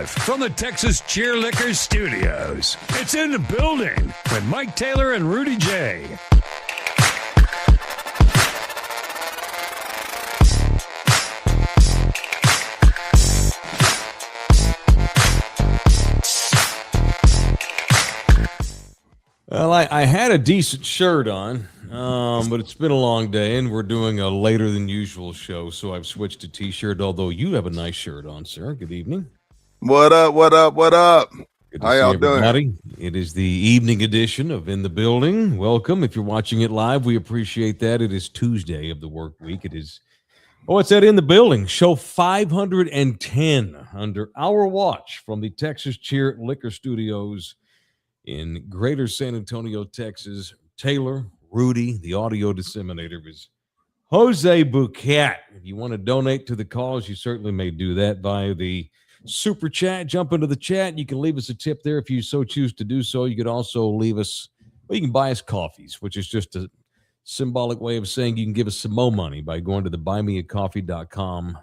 Live from the Texas Cheer Liquor Studios. It's in the building with Mike Taylor and Rudy J. Well, I had a decent shirt on, but it's been a long day, and we're doing a later than usual show, so I've switched to T-shirt, although you have a nice shirt on, sir. Good evening. What up, what up, what up? Good to see everybody. It is the evening edition of In the Building. Welcome. If you're watching it live, we appreciate that. It is Tuesday of the work week. It is, it's that In the Building, show 510 under our watch from the Texas Cheer Liquor Studios in Greater San Antonio, Texas. Taylor, Rudy, the audio disseminator, is Jose Bouquet. If you want to donate to the cause, you certainly may do that via the Super Chat. Jump into the chat. You can leave us a tip there if you so choose to do so. You could also leave us, you can buy us coffees, which is just a symbolic way of saying you can give us some more money by going to the buymeacoffee.com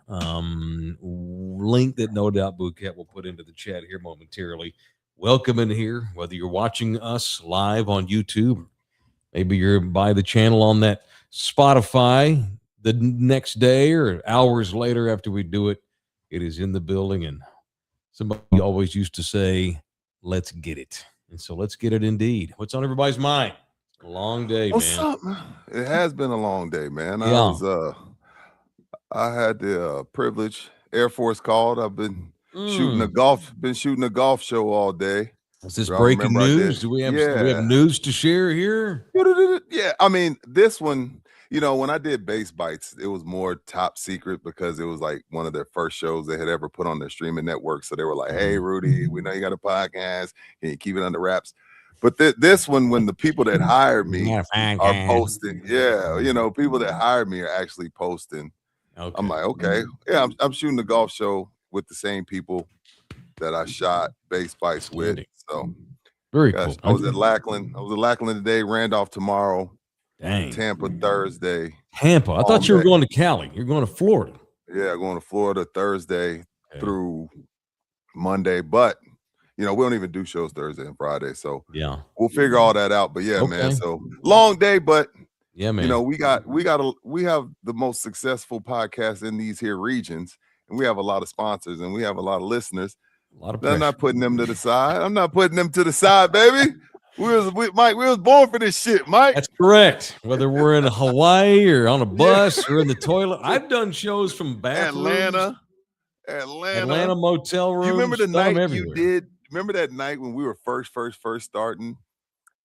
link that no doubt Bouquet will put into the chat here momentarily. Welcome in here, whether you're watching us live on YouTube, maybe you're by the channel on that Spotify the next day or hours later after we do it. It is In the Building, and somebody always used to say, let's get it. And so let's get it indeed. What's on everybody's mind? A long day, What's man. Up, man? It has been a long day, man. Yeah. I had the privilege. Air Force called. I've been shooting a golf show all day. Is this breaking news? Do we have news to share here? Yeah, I mean, this one, when I did Base Bites, it was more top secret because it was like one of their first shows they had ever put on their streaming network. So they were like, hey, Rudy, we know you got a podcast. Can you keep it under wraps? But this one, when the people that hired me are posting, people that hired me are actually posting. Okay. I'm like, okay, yeah, I'm shooting the golf show with the same people that I shot Base Bites with. So very cool. I was at Lackland. Today, Randolph tomorrow. Dang. Tampa Thursday. Tampa. I thought you were going to Cali. You're going to Florida. Yeah, going to Florida Thursday through Monday. But we don't even do shows Thursday and Friday. So yeah, we'll figure all that out. But yeah, man. So long day, but yeah, man. We have the most successful podcast in these here regions, and we have a lot of sponsors and we have a lot of listeners. I'm not putting them to the side. I'm not putting them to the side, baby. Mike, we was born for this shit, Mike. That's correct. Whether we're in Hawaii or on a bus or in the toilet. I've done shows from bathrooms. Atlanta motel rooms. You remember the night you did? Remember that night when we were first starting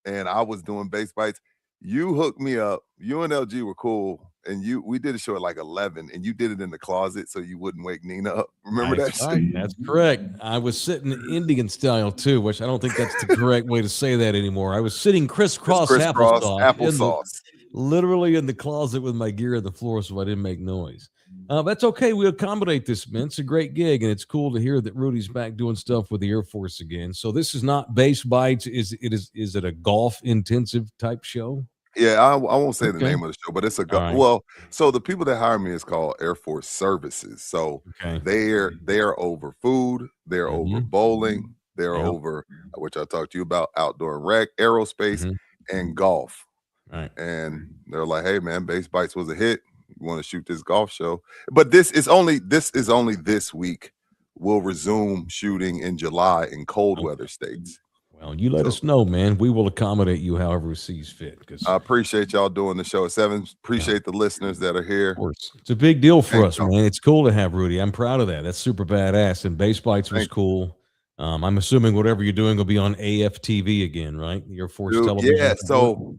and I was doing Base Bites? You hooked me up. You and LG were cool. And we did a show at like 11 and you did it in the closet so you wouldn't wake Nina up. Remember that shit? That's correct. I was sitting Indian style too, which I don't think that's the correct way to say that anymore. I was sitting crisscross applesauce. Literally in the closet with my gear on the floor so I didn't make noise. That's okay. We accommodate this, man. It's a great gig, and it's cool to hear that Rudy's back doing stuff with the Air Force again. So this is not Base Bites. Is it a golf intensive type show? Yeah, I won't say the name of the show, but it's a golf. Right. Well, so the people that hire me is called Air Force Services. So they're over food, they're over bowling, they're over, which I talked to you about, outdoor rec, aerospace, and golf. Right. And they're like, hey man, Base Bites was a hit. You want to shoot this golf show? But this is only this week. We'll resume shooting in July in cold weather states. Well, you let us know, man. We will accommodate you however it sees fit. I appreciate y'all doing the show at 7. Appreciate the listeners that are here. Of course. It's a big deal for us, man. It's cool to have Rudy. I'm proud of that. That's super badass. And Base Bites was cool. I'm assuming whatever you're doing will be on AFTV again, right? The Air Force Television. Yeah. So,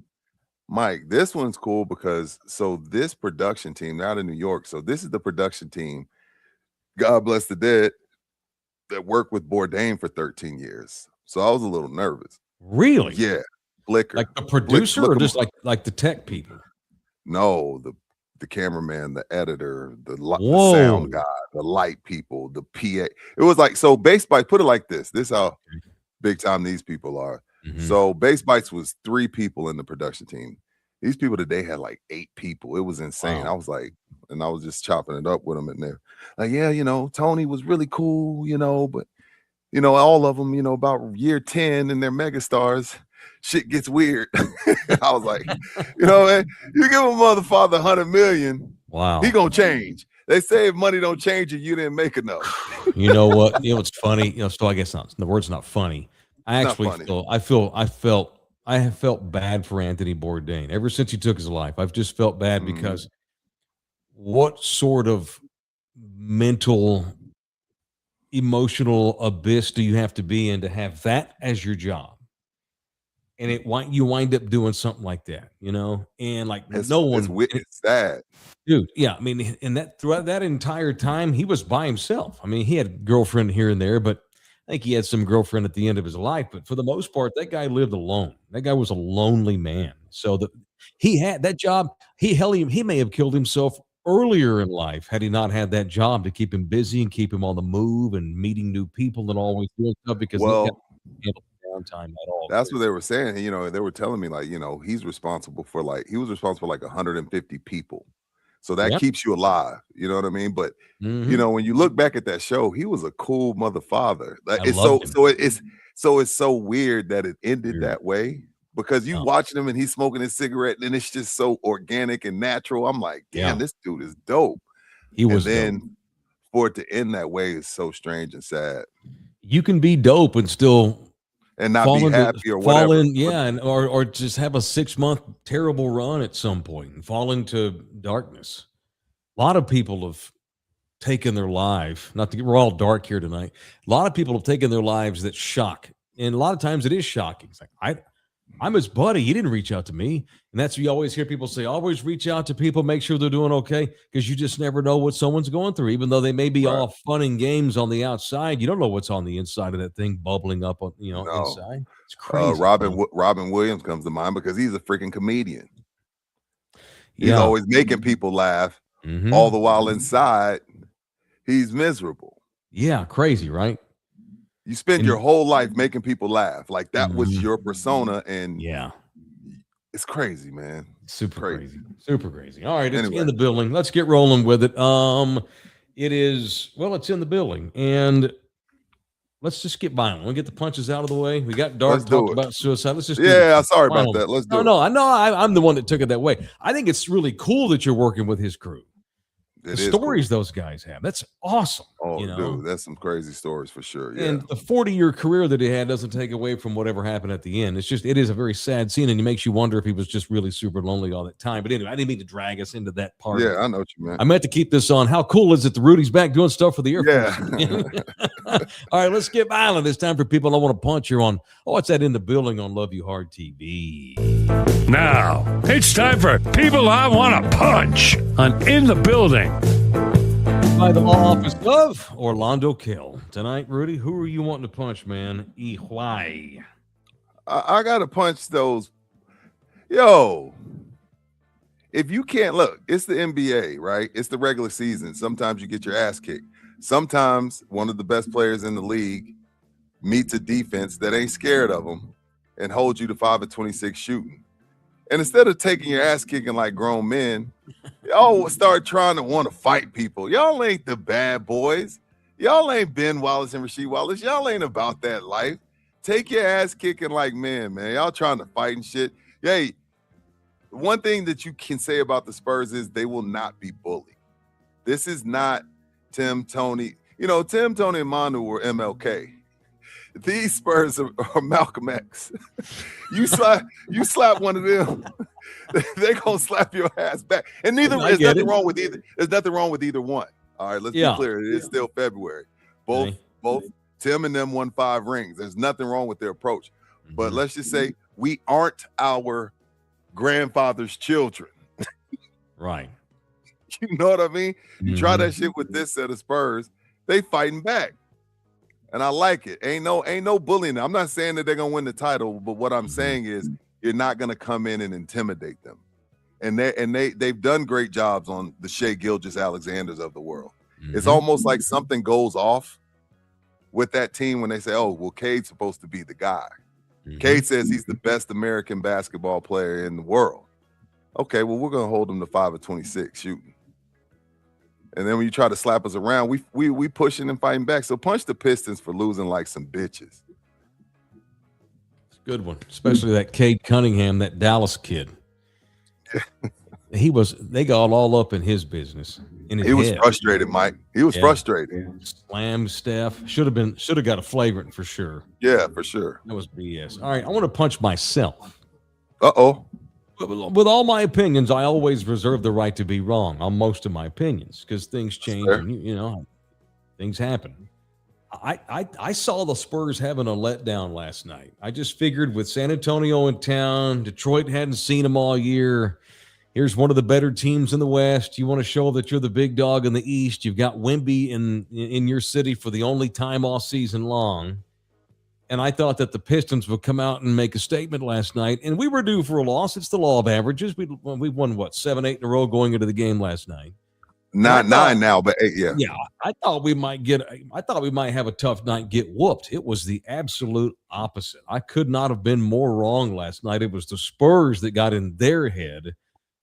Mike, this one's cool because this production team out in New York. So this is the production team. God bless the dead that worked with Bourdain for 13 years. So I was a little nervous. Really? Yeah. Blicker. Like the producer or just like the tech people? No, the cameraman, the editor, the sound guy, the light people, the PA. It was like, so Base Bites, put it like this. This is how big time these people are. So Base Bites was 3 people in the production team. These people today had like 8 people. It was insane. Wow. I was like, and I was just chopping it up with them in there. Like, yeah, Tony was really cool, but all of them, about year 10 and they're megastars, shit gets weird. I was like, man, you give a mother father 100 million, Wow. he gonna change. They say if money don't change you didn't make enough. You know what? It's funny. So I guess not. The word's not funny. I have felt bad for Anthony Bourdain ever since he took his life. I've just felt bad because what sort of mental, emotional abyss do you have to be in to have that as your job? And you wind up doing something like that, and like It's sad, dude. Yeah, I mean, and that throughout that entire time, he was by himself. I mean, he had a girlfriend here and there, but I think he had some girlfriend at the end of his life. But for the most part, that guy lived alone. That guy was a lonely man. So he had that job. He may have killed himself earlier in life had he not had that job to keep him busy and keep him on the move and meeting new people and always doing stuff because he had downtime at all. That's what they were saying. They were telling me like, he's responsible for he was responsible for like 150 people. So that keeps you alive. You know what I mean? But when you look back at that show, he was a cool mother father. Like, it's so weird that it ended that way because you watching him and he's smoking his cigarette and it's just so organic and natural. I'm like, damn, this dude is dope. He was. And then for it to end that way is so strange and sad. You can be dope and still not be happy or whatever. Or just have a 6-month terrible run at some point and fall into darkness. A lot of people have taken their life. We're all dark here tonight. A lot of people have taken their lives that shock, and a lot of times it is shocking. It's like I'm his buddy. He didn't reach out to me, and that's what you always hear people say. Always reach out to people, make sure they're doing okay, because you just never know what someone's going through. Even though they may be all fun and games on the outside, you don't know what's on the inside of that thing bubbling up on inside. It's crazy. Robin Williams comes to mind because he's a freaking comedian. He's always making people laugh, all the while inside he's miserable. Yeah, crazy, right? You spend your whole life making people laugh. Like that was your persona. And it's crazy, man. Super crazy. Super crazy. All right. It's in the building. Let's get rolling with it. It's in the building. And let's just get violent. We'll get the punches out of the way. We got Dark talk about suicide. Let's just sorry about that. Let's do it. No, I know I'm the one that took it that way. I think it's really cool that you're working with his crew. The stories those guys have. That's awesome. Oh, dude, that's some crazy stories for sure. Yeah. And the 40-year career that he had doesn't take away from whatever happened at the end. It is a very sad scene, and it makes you wonder if he was just really super lonely all that time. But anyway, I didn't mean to drag us into that part. Yeah, I know what you meant. I meant to keep this on. How cool is it that Rudy's back doing stuff for the Air Force? All right, let's get violent. It's time for people I want to punch here on, what's that in the building on Love You Hard TV. Now, it's time for People I Want to Punch on In the Building. By the law office of Orlando Kill. Tonight, Rudy, who are you wanting to punch, man? Why? I got to punch those. Yo, if you can't look, it's the NBA, right? It's the regular season. Sometimes you get your ass kicked. Sometimes one of the best players in the league meets a defense that ain't scared of them and holds you to 5 of 26 shooting. And instead of taking your ass kicking like grown men, y'all start trying to want to fight people. Y'all ain't the bad boys. Y'all ain't Ben Wallace and Rasheed Wallace. Y'all ain't about that life. Take your ass kicking like men, man. Y'all trying to fight and shit. Hey, one thing that you can say about the Spurs is they will not be bullied. This is not Tim, Tony. Tim, Tony, and Manu were MLK. These Spurs are Malcolm X. You slap one of them, they gonna slap your ass back. And there's nothing wrong with either. There's nothing wrong with either one. All right, let's be clear. It is still February. Both Tim and them won 5 rings. There's nothing wrong with their approach. But let's just say we aren't our grandfather's children. Right. You know what I mean? You try that shit with this set of Spurs, they fighting back. And I like it. Ain't no bullying. I'm not saying that they're gonna win the title, but what I'm saying is you're not gonna come in and intimidate them. And they've done great jobs on the Shai Gilgeous-Alexanders of the world. It's almost like something goes off with that team when they say, "Oh, well, Cade's supposed to be the guy." Cade says he's the best American basketball player in the world. Okay, well, we're gonna hold him to 5 of 26 shooting. And then when you try to slap us around, we pushing and fighting back. So punch the Pistons for losing like some bitches. It's a good one, especially that Cade Cunningham, that Dallas kid. They got all up in his business. He was frustrated, Mike. He was frustrated. Slammed Steph. Should have got a flagrant for sure. Yeah, for sure. That was BS. All right, I want to punch myself. Uh-oh. With all my opinions, I always reserve the right to be wrong on most of my opinions because things change and things happen. I saw the Spurs having a letdown last night. I just figured with San Antonio in town, Detroit hadn't seen them all year. Here's one of the better teams in the West. You want to show that you're the big dog in the East. You've got Wemby in your city for the only time all season long. And I thought that the Pistons would come out and make a statement last night. And we were due for a loss. It's the law of averages. We won, 7-8 in a row going into the game last night. Not 9 now, but 8, yeah. Yeah, I thought we might have a tough night, get whooped. It was the absolute opposite. I could not have been more wrong last night. It was the Spurs that got in their head,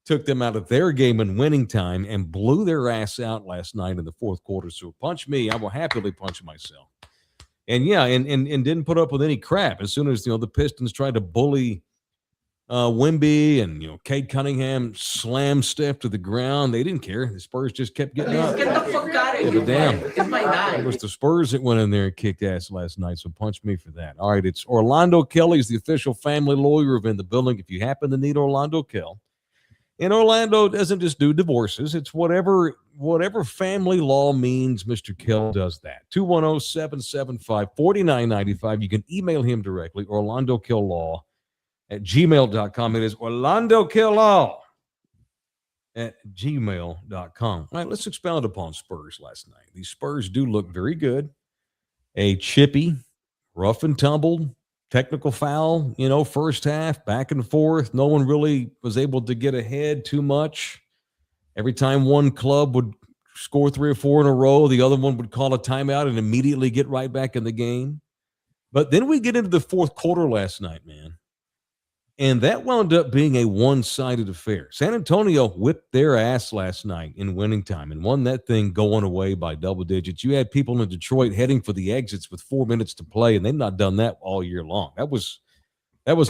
took them out of their game in winning time, and blew their ass out last night in the fourth quarter. So punch me. I will happily punch myself. And and didn't put up with any crap. As soon as the Pistons tried to bully Wemby and Cade Cunningham slammed Steph to the ground, they didn't care. The Spurs just kept getting up. Get the fuck out of here! Damn. It's my night. It was the Spurs that went in there and kicked ass last night. So punch me for that. All right, it's Orlando Kelly's the official family lawyer of In the Building. If you happen to need Orlando Kell. And Orlando doesn't just do divorces. It's whatever family law means, Mr. Kell does that. 210-775-4995. You can email him directly, orlandokilllaw@gmail.com. It is orlandokilllaw@gmail.com. All right, let's expound upon Spurs last night. These Spurs do look very good. A chippy, rough and tumbled, technical foul, first half, back and forth. No one really was able to get ahead too much. Every time one club would score 3 or 4 in a row, the other one would call a timeout and immediately get right back in the game. But then we get into the fourth quarter last night, man. And that wound up being a one-sided affair. San Antonio whipped their ass last night in winning time and won that thing going away by double digits. You had people in Detroit heading for the exits with 4 minutes to play, and they've not done that all year long. That was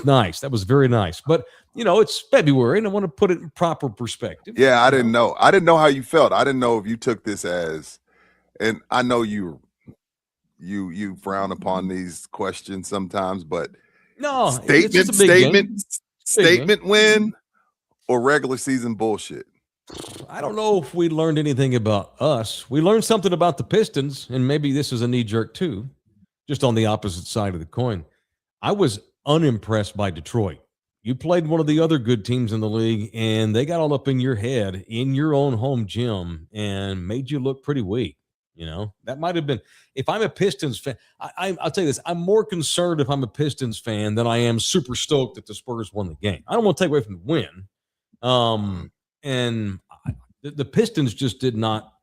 nice. That was very nice. But, it's February, and I want to put it in proper perspective. Yeah, I didn't know. I didn't know how you felt. I didn't know if you took this as, and I know you frown upon these questions sometimes, but no, statement win or regular season bullshit. I don't know if we learned anything about us. We learned something about the Pistons, and maybe this is a knee jerk too, just on the opposite side of the coin. I was unimpressed by Detroit. You played one of the other good teams in the league, and they got all up in your head in your own home gym and made you look pretty weak. That might have been, if I'm a Pistons fan, I'll tell you this, I'm more concerned if I'm a Pistons fan than I am super stoked that the Spurs won the game. I don't want to take away from the win. And the Pistons just did not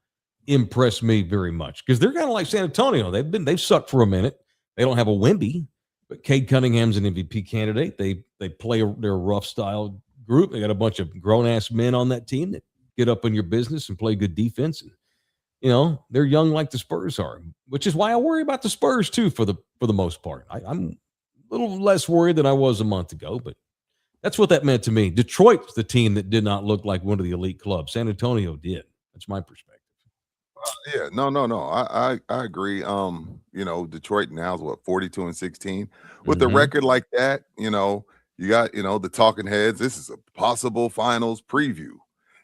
impress me very much because they're kind of like San Antonio. They've sucked for a minute. They don't have a Wemby, but Cade Cunningham's an MVP candidate. They play their rough style group. They got a bunch of grown ass men on that team that get up in your business and play good defense. And, they're young like the Spurs are, which is why I worry about the Spurs too for the most part. I'm a little less worried than I was a month ago, but that's what that meant to me. Detroit's the team that did not look like one of the elite clubs. San Antonio did. That's my perspective. Yeah, no. I agree. Detroit now is 42-16. With the record like that, you got, the talking heads. This is a possible finals preview.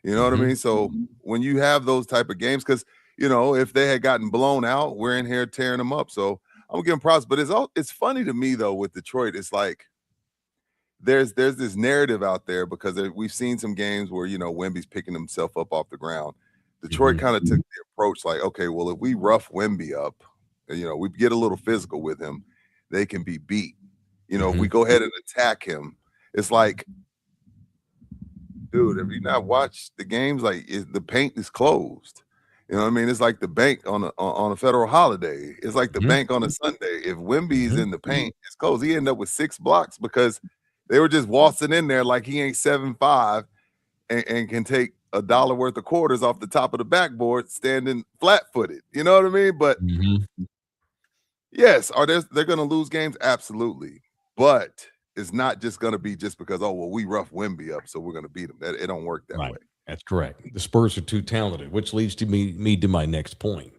You know what I mean? So when you have those type of games, because if they had gotten blown out, we're in here tearing them up. So I'm giving props. But it's funny to me though with Detroit. It's like there's this narrative out there because we've seen some games where Wemby's picking himself up off the ground. Detroit kind of took the approach like, okay, well, if we rough Wemby up, we get a little physical with him, they can be beat. If we go ahead and attack him, it's like, dude, have you not watched the games? Like the paint is closed. You know what I mean? It's like the bank on a federal holiday. It's like the bank on a Sunday. If Wemby's in the paint, it's closed. He ended up with 6 blocks because they were just waltzing in there like he ain't 7'5" and can take $1 worth of quarters off the top of the backboard standing flat-footed. You know what I mean? But yes, they're going to lose games? Absolutely. But it's not just going to be just because, oh, well, we rough Wemby up, so we're going to beat them. It don't work that way. That's correct. The Spurs are too talented, which leads to me to my next point.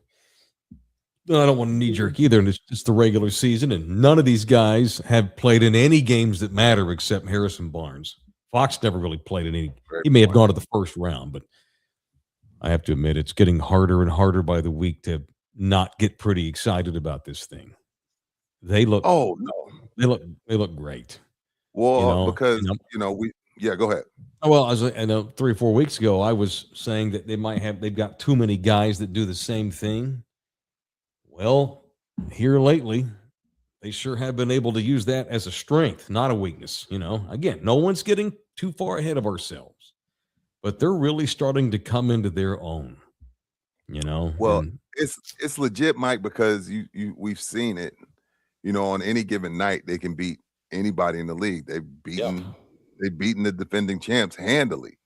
I don't want to knee-jerk either, and it's just the regular season, and none of these guys have played in any games that matter except Harrison Barnes. Fox never really played in any. He may have gone to the first round, but I have to admit it's getting harder and harder by the week to not get pretty excited about this thing. They look. Oh no, they look great. Well, because go ahead. Well, I know 3 or 4 weeks ago I was saying that they've got too many guys that do the same thing. Well, here lately, they sure have been able to use that as a strength, not a weakness. Again, no one's getting too far ahead of ourselves, but they're really starting to come into their own. Well, it's legit, Mike, because we've seen it. On any given night, they can beat anybody in the league. They've beaten the defending champs handily.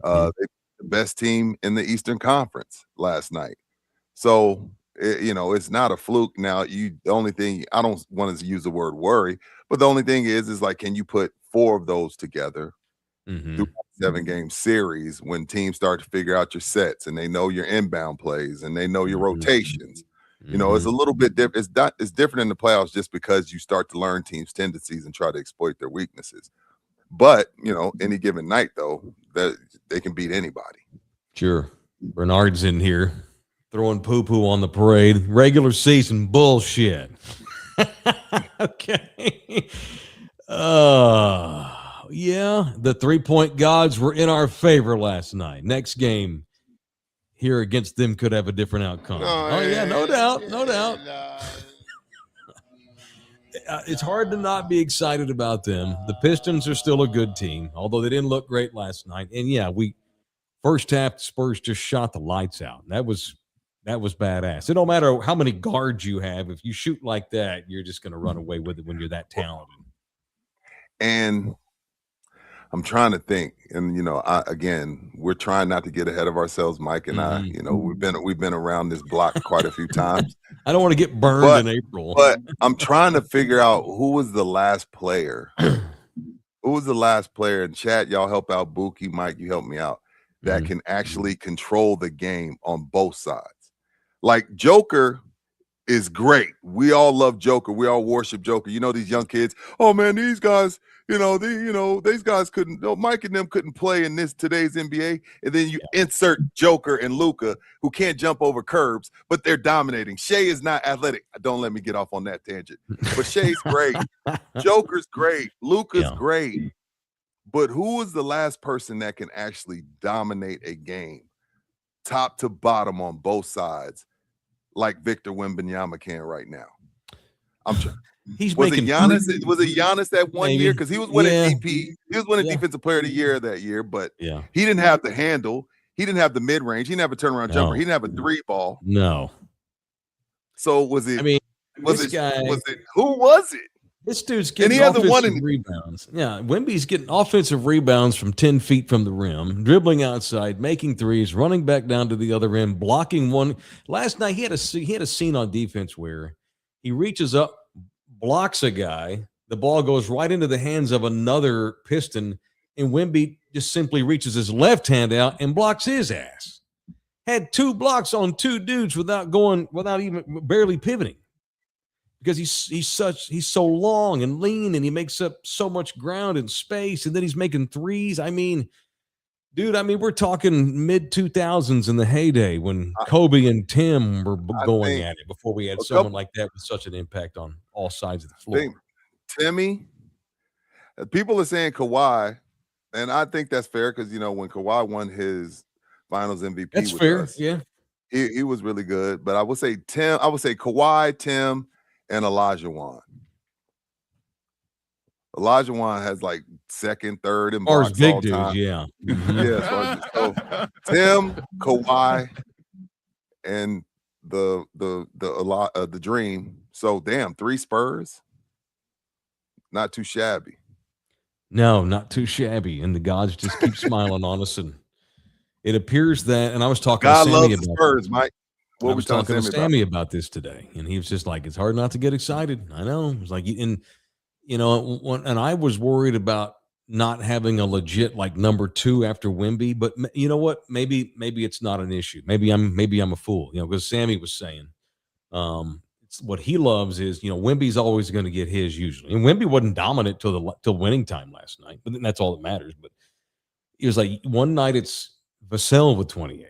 They're the best team in the Eastern Conference last night. So it's not a fluke. Now, the only thing, I don't want to use the word worry, but the only thing is like, can you put 4 of those together through a 7-game series when teams start to figure out your sets and they know your inbound plays and they know your rotations? It's a little bit different. It's different in the playoffs just because you start to learn teams' tendencies and try to exploit their weaknesses. But, any given night, though, that they can beat anybody. Sure. Bernard's in here throwing poo-poo on the parade. Regular season bullshit. Okay. Yeah, the 3-point gods were in our favor last night. Next game here against them could have a different outcome. No doubt. It's hard to not be excited about them. The Pistons are still a good team, although they didn't look great last night. And first half, the Spurs just shot the lights out. That was badass. It don't matter how many guards you have. If you shoot like that, you're just going to run away with it when you're that talented. And I'm trying to think, and we're trying not to get ahead of ourselves, Mike and I. We've been around this block quite a few times. I don't want to get burned in April. But I'm trying to figure out who was the last player. Who was the last player in chat? Y'all help out Buki, Mike, you help me out. That can actually control the game on both sides. Like Joker is great. We all love Joker. We all worship Joker. These young kids. Oh man, these guys. These guys couldn't. Mike and them couldn't play in today's NBA. And then you insert Joker and Luka, who can't jump over curbs, but they're dominating. Shea is not athletic. Don't let me get off on that tangent. But Shea's great. Joker's great. Luka's great. But who is the last person that can actually dominate a game, top to bottom on both sides, like Victor Wembanyama can right now? Was it Giannis that one year? Because he was winning DP. He was winning Defensive Player of the Year that year, but he didn't have the handle. He didn't have the mid-range. He didn't have a turnaround jumper. He didn't have a 3-ball. No. So was it? Who was it? This dude's getting offensive rebounds. Yeah, Wemby's getting offensive rebounds from 10 feet from the rim, dribbling outside, making threes, running back down to the other end, blocking one. Last night he had a scene on defense where he reaches up, blocks a guy, the ball goes right into the hands of another Piston, and Wemby just simply reaches his left hand out and blocks his ass. Had 2 blocks on 2 dudes without even barely pivoting. Because he's so long and lean and he makes up so much ground and space, and then he's making threes. We're talking mid-2000s in the heyday when Kobe and Tim were going at it before we had someone like that with such an impact on all sides of the floor. Timmy, people are saying Kawhi, and I think that's fair because, when Kawhi won his Finals MVP, that's fair. Yeah, he was really good. But I would say Kawhi, Tim, and Olajuwon. Olajuwon has like second, third in blocks big all dudes, time. yeah. So Tim, Kawhi, and the Dream. So 3 Spurs. Not too shabby. No, not too shabby. And the gods just keep smiling on us. And it appears that, and I was talking God to loves Sammy the about Spurs, Mike. I was talking to Sammy about this today, and he was just like, "It's hard not to get excited." I know. It's like, and and I was worried about not having a legit like number 2 after Wemby, but you know what? Maybe it's not an issue. Maybe I'm a fool. Because Sammy was saying, it's what he loves is Wemby's always going to get his usually, and Wemby wasn't dominant till winning time last night, but that's all that matters. But he was like, one night it's Vassell with 28.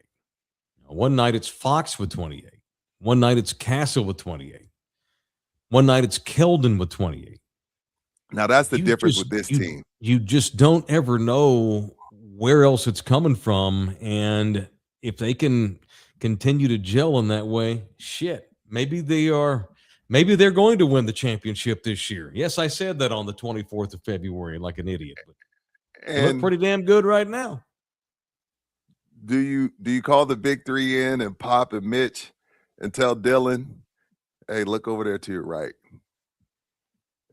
One night it's Fox with 28. One night it's Castle with 28. One night it's Keldon with 28. Now that's the difference with this team. You just don't ever know where else it's coming from. And if they can continue to gel in that way, shit, maybe they're going to win the championship this year. Yes, I said that on the 24th of February like an idiot, but they look pretty damn good right now. Do you call the big 3 in and Pop and Mitch and tell Dylan, hey, look over there to your right?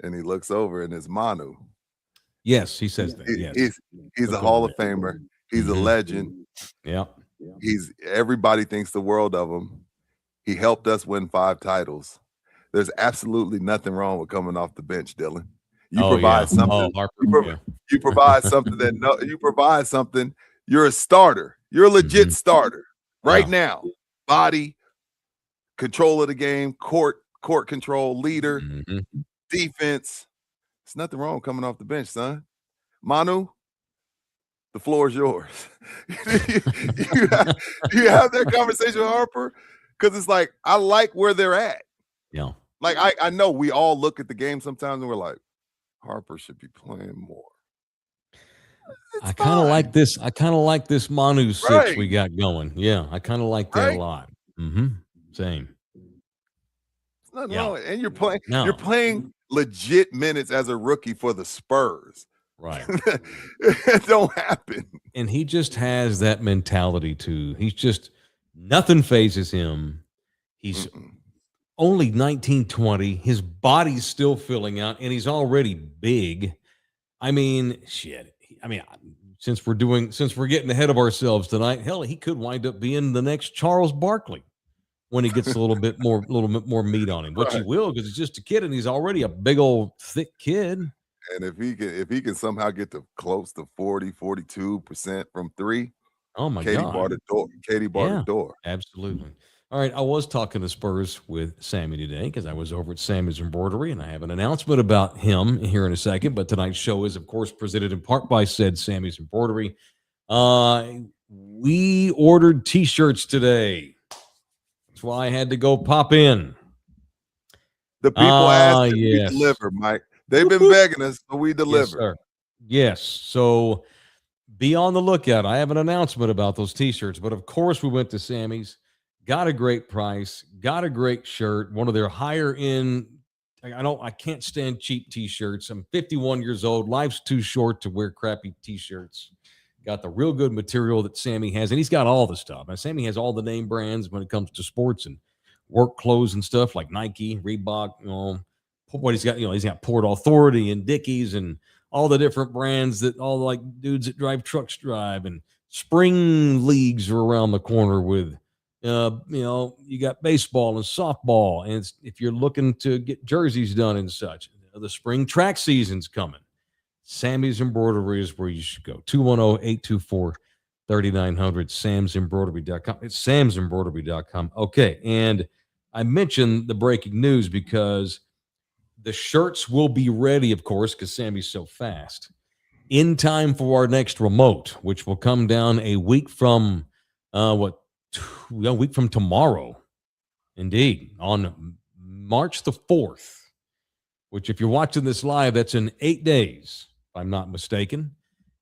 And he looks over and it's Manu. Yes, he says that. Yes. He's a Hall of Famer. He's a legend. Yeah. Everybody thinks the world of him. He helped us win 5 titles. There's absolutely nothing wrong with coming off the bench, Dylan. You provide something. You provide something you provide something. You're a starter. You're a legit starter right now. Body, control of the game, court control, leader, defense. There's nothing wrong coming off the bench, son. Manu, the floor is yours. you have that conversation with Harper? Because it's like, I like where they're at. Yeah. Like, I know we all look at the game sometimes and we're like, Harper should be playing more. I kind of like this. I kind of like this Manu 6 we got going. Yeah, I kind of like that a lot. Same. It's nothing wrong. And you're playing legit minutes as a rookie for the Spurs. Right. It don't happen. And he just has that mentality too. He's just nothing phases him. He's only 19, 20. His body's still filling out, and he's already big. I mean, shit. I mean, since we're getting ahead of ourselves tonight, hell, he could wind up being the next Charles Barkley when he gets a little bit more meat on him, which he will, because he's just a kid and he's already a big old thick kid. And if he can somehow get to close to 42% from 3, oh my God, Katie bought the door. Absolutely. All right, I was talking to Spurs with Sammy today because I was over at Sammy's Embroidery, and I have an announcement about him here in a second. But tonight's show is, of course, presented in part by said Sammy's Embroidery. We ordered T-shirts today. That's why I had to go pop in. The people asked if we deliver, Mike. They've been begging us, so we deliver. Yes, sir. Yes, so be on the lookout. I have an announcement about those T-shirts, but of course we went to Sammy's. Got a great price, got a great shirt, one of their higher end. I can't stand cheap T-shirts. I'm 51 years old. Life's too short to wear crappy T-shirts. Got the real good material that Sammy has, and he's got all the stuff. Now, Sammy has all the name brands when it comes to sports and work clothes and stuff like Nike, Reebok. What he's got, he's got Port Authority and Dickies and all the different brands that all like dudes that drive trucks drive, and spring leagues are around the corner with. You got baseball and softball, and if you're looking to get jerseys done and such, the spring track season's coming. Sammy's Embroidery is where you should go. 210-824-3900, samsembroidery.com. It's samsembroidery.com. Okay, and I mentioned the breaking news because the shirts will be ready, of course, because Sammy's so fast, in time for our next remote, which will come down a week from a week from tomorrow, indeed, on March the 4th, which if you're watching this live, that's in 8 days, if I'm not mistaken,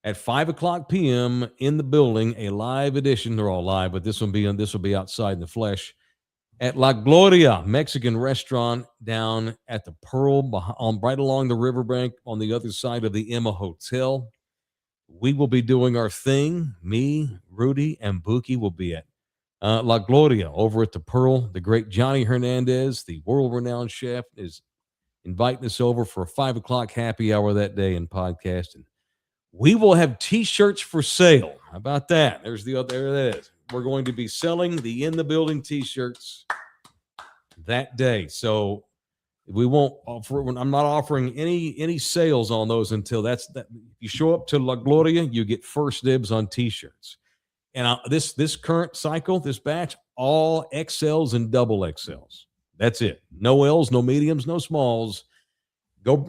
at 5:00 p.m. in the building, a live edition. They're all live, but this will be outside in the flesh at La Gloria Mexican restaurant down at the Pearl, right along the riverbank on the other side of the Emma Hotel. We will be doing our thing. Me, Rudy, and Buki will be at La Gloria over at the Pearl. The great Johnny Hernandez, the world-renowned chef, is inviting us over for a 5:00 happy hour that day and podcasting. We will have T-shirts for sale. How about that? There it is. We're going to be selling the In the Building t-shirts that day. So we won't offer. I'm not offering any sales on those until that. If you show up to La Gloria, you get first dibs on t-shirts. And this current cycle, this batch, all XLs and double XLs. That's it. No L's, no mediums, no smalls. Go.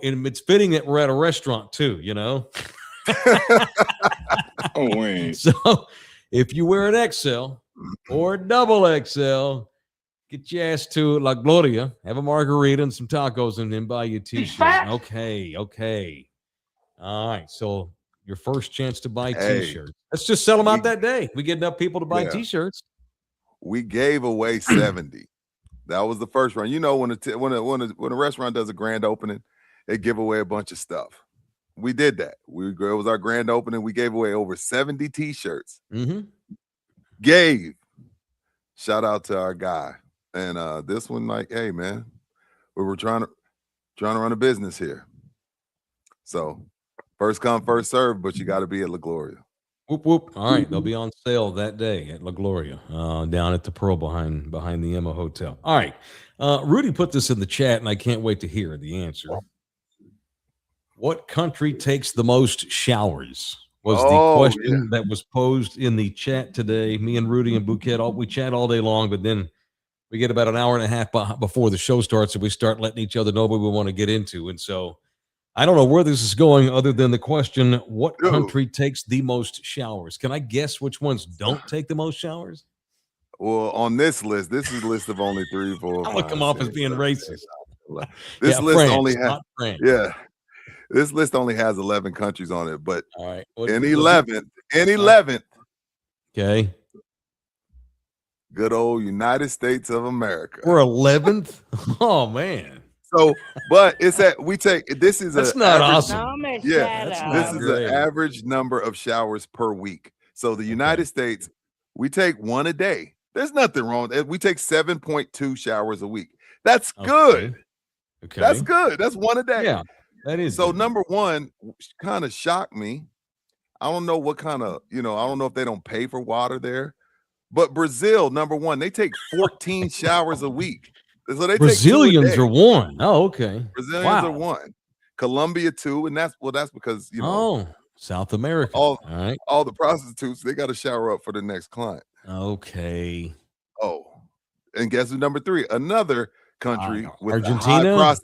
And it's fitting that we're at a restaurant too. You know. Oh wait. So if you wear an XL or a double XL, get your ass to La Gloria, have a margarita and some tacos, and then buy you a t-shirt. Okay. All right. So your first chance to buy t-shirts. Let's just sell them out that day. We get enough people to buy t-shirts. We gave away 70. That was the first round. You know, when a restaurant does a grand opening, they give away a bunch of stuff. We did that. It was our grand opening. We gave away over 70 t-shirts. Mm-hmm. Shout out to our guy. And this one, like, hey man, we were trying to run a business here. So first come, first serve, but you got to be at La Gloria. Whoop whoop. All right, they'll be on sale that day at La Gloria, down at the Pearl behind the Emma Hotel. All right, Rudy put this in the chat, and I can't wait to hear the answer. What country takes the most showers? Was the question that was posed in the chat today. Me and Rudy and Bouquet, we chat all day long, but then we get about an hour and a half before the show starts, and we start letting each other know what we want to get into. And so I don't know where this is going other than the question, what country takes the most showers? Can I guess which ones don't take the most showers? Well, on this is a list of only 3, 4, I'm going to come off as being racist. This list France, only has France. Yeah. This list only has 11 countries on it, but all right. in 11th. Okay. Good old United States of America. We're 11th? Oh, man. So, but it's that that's not awesome. Yeah, this is the average number of showers per week. So the United States, we take one a day. There's nothing wrong with it. We take 7.2 showers a week. That's good. Okay. That's good. That's one a day. Yeah. That is so good. Number one kind of shocked me. I don't know what kind of, I don't know if they don't pay for water there, but Brazil, number one, they take 14 showers a week. So they Brazilians are one. Oh, okay. Brazilians are one. Colombia 2, and that's because South America. All the prostitutes, they got to shower up for the next client. Okay. Oh, and guess who's number 3? Another country with Argentina.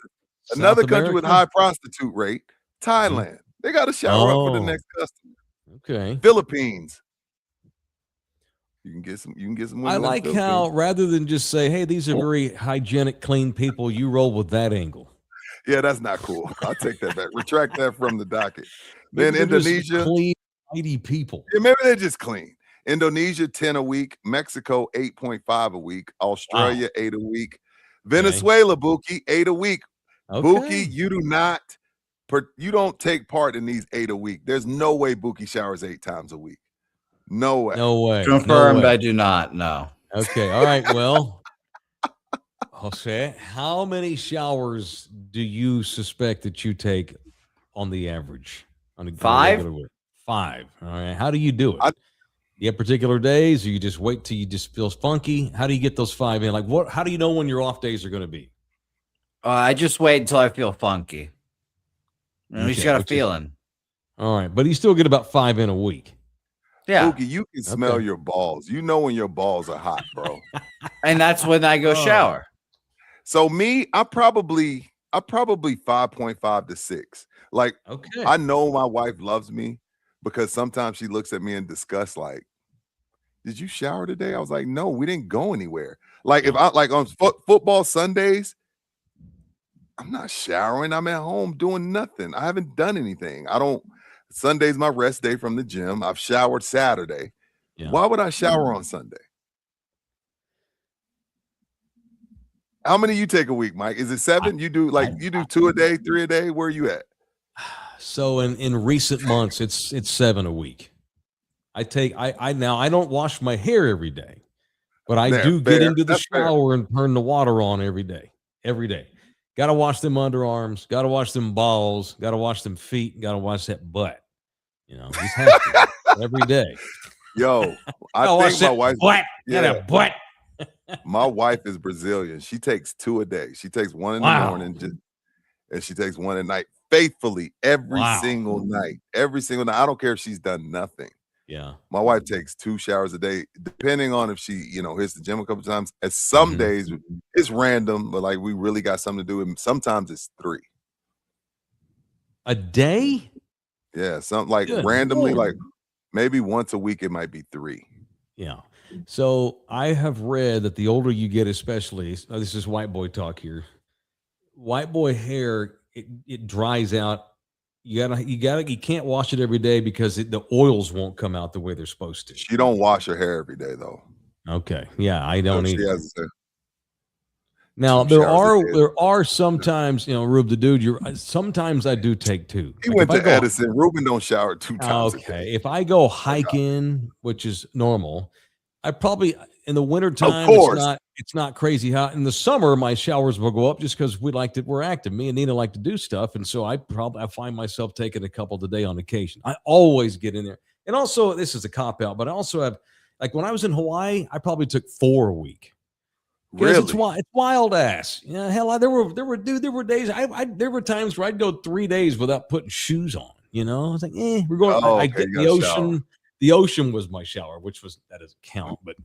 Another country with high prostitute rate, Thailand. They got to shower up for the next customer. Okay. Philippines. You can get some. I like how rather than just say, "Hey, these are very hygienic, clean people," you roll with that angle. Yeah, that's not cool. I'll take that back. Retract that from the docket. Then Indonesia, clean, tidy people. Yeah, maybe they're just clean. Indonesia 10 a week, Mexico 8.5 a week, Australia 8 a week, Venezuela Buki 8 a week. Okay. Buki, you don't take part in these 8 a week. There's no way Buki showers 8 times a week. No way. No way. Confirmed. I do not know. Okay. All right. Well, Jose, how many showers do you suspect that you take on the average? On a 5? 5. All right. How do you do it? You have particular days, or you just wait till you just feels funky? How do you get those 5 in? Like what? How do you know when your off days are going to be? I just wait until I feel funky. You just got a feeling. All right, but you still get about 5 in a week. Yeah, Boogie, you can smell your balls. You know when your balls are hot, bro. And that's when I go shower. So me, I probably 5.5 to 6. Like, I know my wife loves me because sometimes she looks at me in disgust, like, "Did you shower today?" I was like, "No, we didn't go anywhere." Like, if I like on football Sundays, I'm not showering. I'm at home doing nothing. I haven't done anything. Sunday's my rest day from the gym. I've showered Saturday. Yeah. Why would I shower on Sunday? How many you take a week, Mike? Is it 7? You do 2 a day, 3 a day? Where are you at? So in recent months, it's 7 a week. I don't wash my hair every day, but I do get into the shower and turn the water on every day. Got to wash them underarms, got to wash them balls, got to wash them feet, got to wash that butt. You know, just have to every day. Yo, I think my wife. Butt. Got a butt. My wife is Brazilian. She takes 2 a day. She takes 1 in the morning, and she takes 1 at night, faithfully every single night. Every single night. I don't care if she's done nothing. Yeah. My wife takes 2 showers a day, depending on if she, hits the gym a couple times. And some days it's random, but like we really got something to do. And sometimes it's 3 a day. Yeah, something like Good randomly, Lord. like maybe once a week it might be 3. Yeah. So I have read that the older you get, especially, this is white boy talk here. White boy hair, it dries out. You can't wash it every day because the oils won't come out the way they're supposed to. She don't wash her hair every day though. Okay. Yeah, I don't either. Now 2 there are sometimes, Rube the dude, sometimes I do take 2. He went to Edison. Ruben don't shower 2 times a day. Okay. If I go hiking, which is normal, I probably in the wintertime it's not crazy hot. In the summer, my showers will go up just because we're active. Me and Nina like to do stuff. And so I find myself taking a couple today on occasion. I always get in there. And also, this is a cop out, but I also have, like when I was in Hawaii, I probably took 4 a week. Really? It's wild ass. Yeah, hell, there were days. There were times where I'd go 3 days without putting shoes on. I was like, we're going. I get the ocean. Shower. The ocean was my shower, that doesn't count. But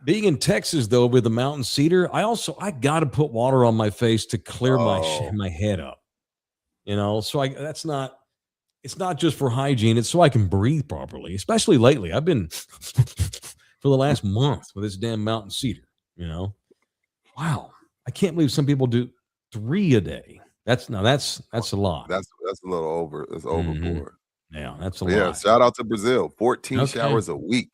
being in Texas though, with the mountain cedar, I got to put water on my face to clear my head up. So it's not just for hygiene. It's so I can breathe properly. Especially lately, I've been for the last month with this damn mountain cedar. Wow, I can't believe some people do 3 a day. That's a lot. That's a little over. That's overboard. Yeah, that's a lot. Yeah, shout out to Brazil. 14 showers a week.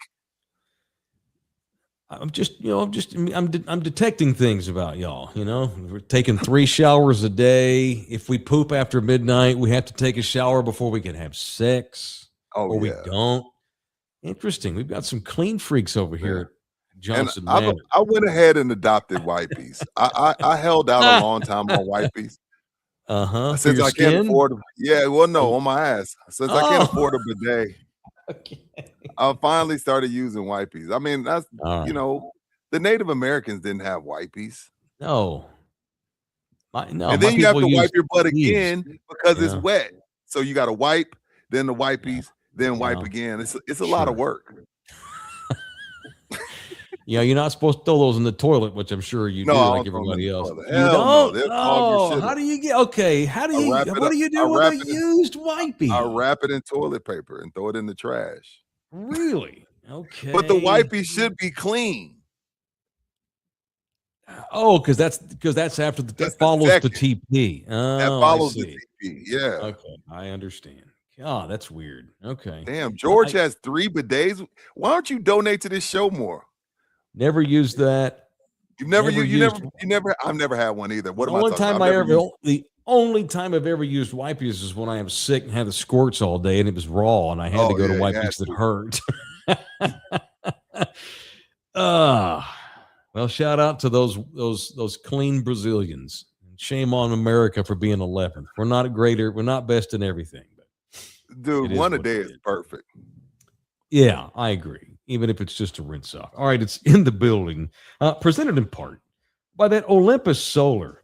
I'm detecting things about y'all. We're taking 3 showers a day. If we poop after midnight, we have to take a shower before we can have sex. We don't. Interesting. We've got some clean freaks over here. Johnson, I went ahead and adopted wipes. I held out a long time on wipes. Since I can't afford them. Yeah, well, no, on my ass. Since I can't afford a bidet, I finally started using wipes. I mean, that's the Native Americans didn't have wipes. No. And then you have to wipe your butt again because it's wet. So you got to wipe, then the wipes, then wipe again. It's a lot of work. You're not supposed to throw those in the toilet, which I'm sure you do, like everybody else. You don't? No. How do you get? Okay, what do you do with a used wipey? I wrap it in toilet paper and throw it in the trash. Really? Okay. But the wipey should be clean. Oh, because that's after that follows the TP. Oh, that follows the TP. Yeah. Okay, I understand. God, that's weird. Okay. Damn, George has 3 bidets. Why don't you donate to this show more? Never used that. I've never had one either. What am I talking about? The only time I've ever used wipes is when I was sick and had the squirts all day and it was raw and I had to go to wipes that hurt. Well, shout out to those clean Brazilians. Shame on America for being 11th. We're not greater. We're not best in everything. But dude, 1 a day is perfect. Yeah, I agree. Even if it's just a rinse off. All right, it's in the building. Presented in part by that Olympus Solar.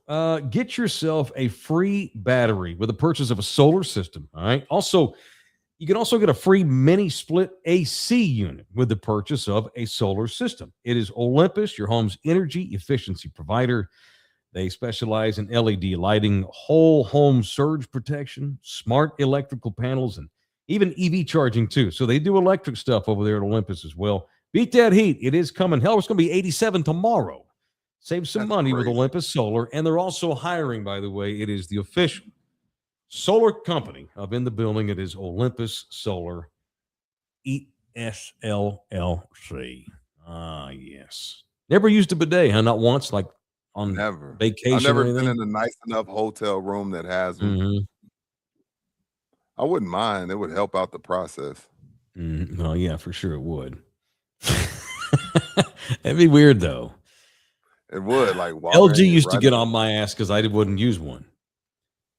Get yourself a free battery with the purchase of a solar system. All right. Also, you can also get a free mini split AC unit with the purchase of a solar system. It is Olympus, your home's energy efficiency provider. They specialize in LED lighting, whole home surge protection, smart electrical panels, and even EV charging too. So they do electric stuff over there at Olympus as well. Beat that heat. It is coming. Hell, it's going to be 87 tomorrow. Save some money with Olympus Solar. And they're also hiring, by the way. It is the official solar company of In the Building. It is Olympus Solar, ESLLC. Yes. Never used a bidet, huh? Not once, like on vacation. I've never been in a nice enough hotel room that has one. Mm-hmm. I wouldn't mind. It would help out the process. Well, yeah, for sure it would. That'd be weird, though. It would. Like LG used to get on my ass because I wouldn't use one.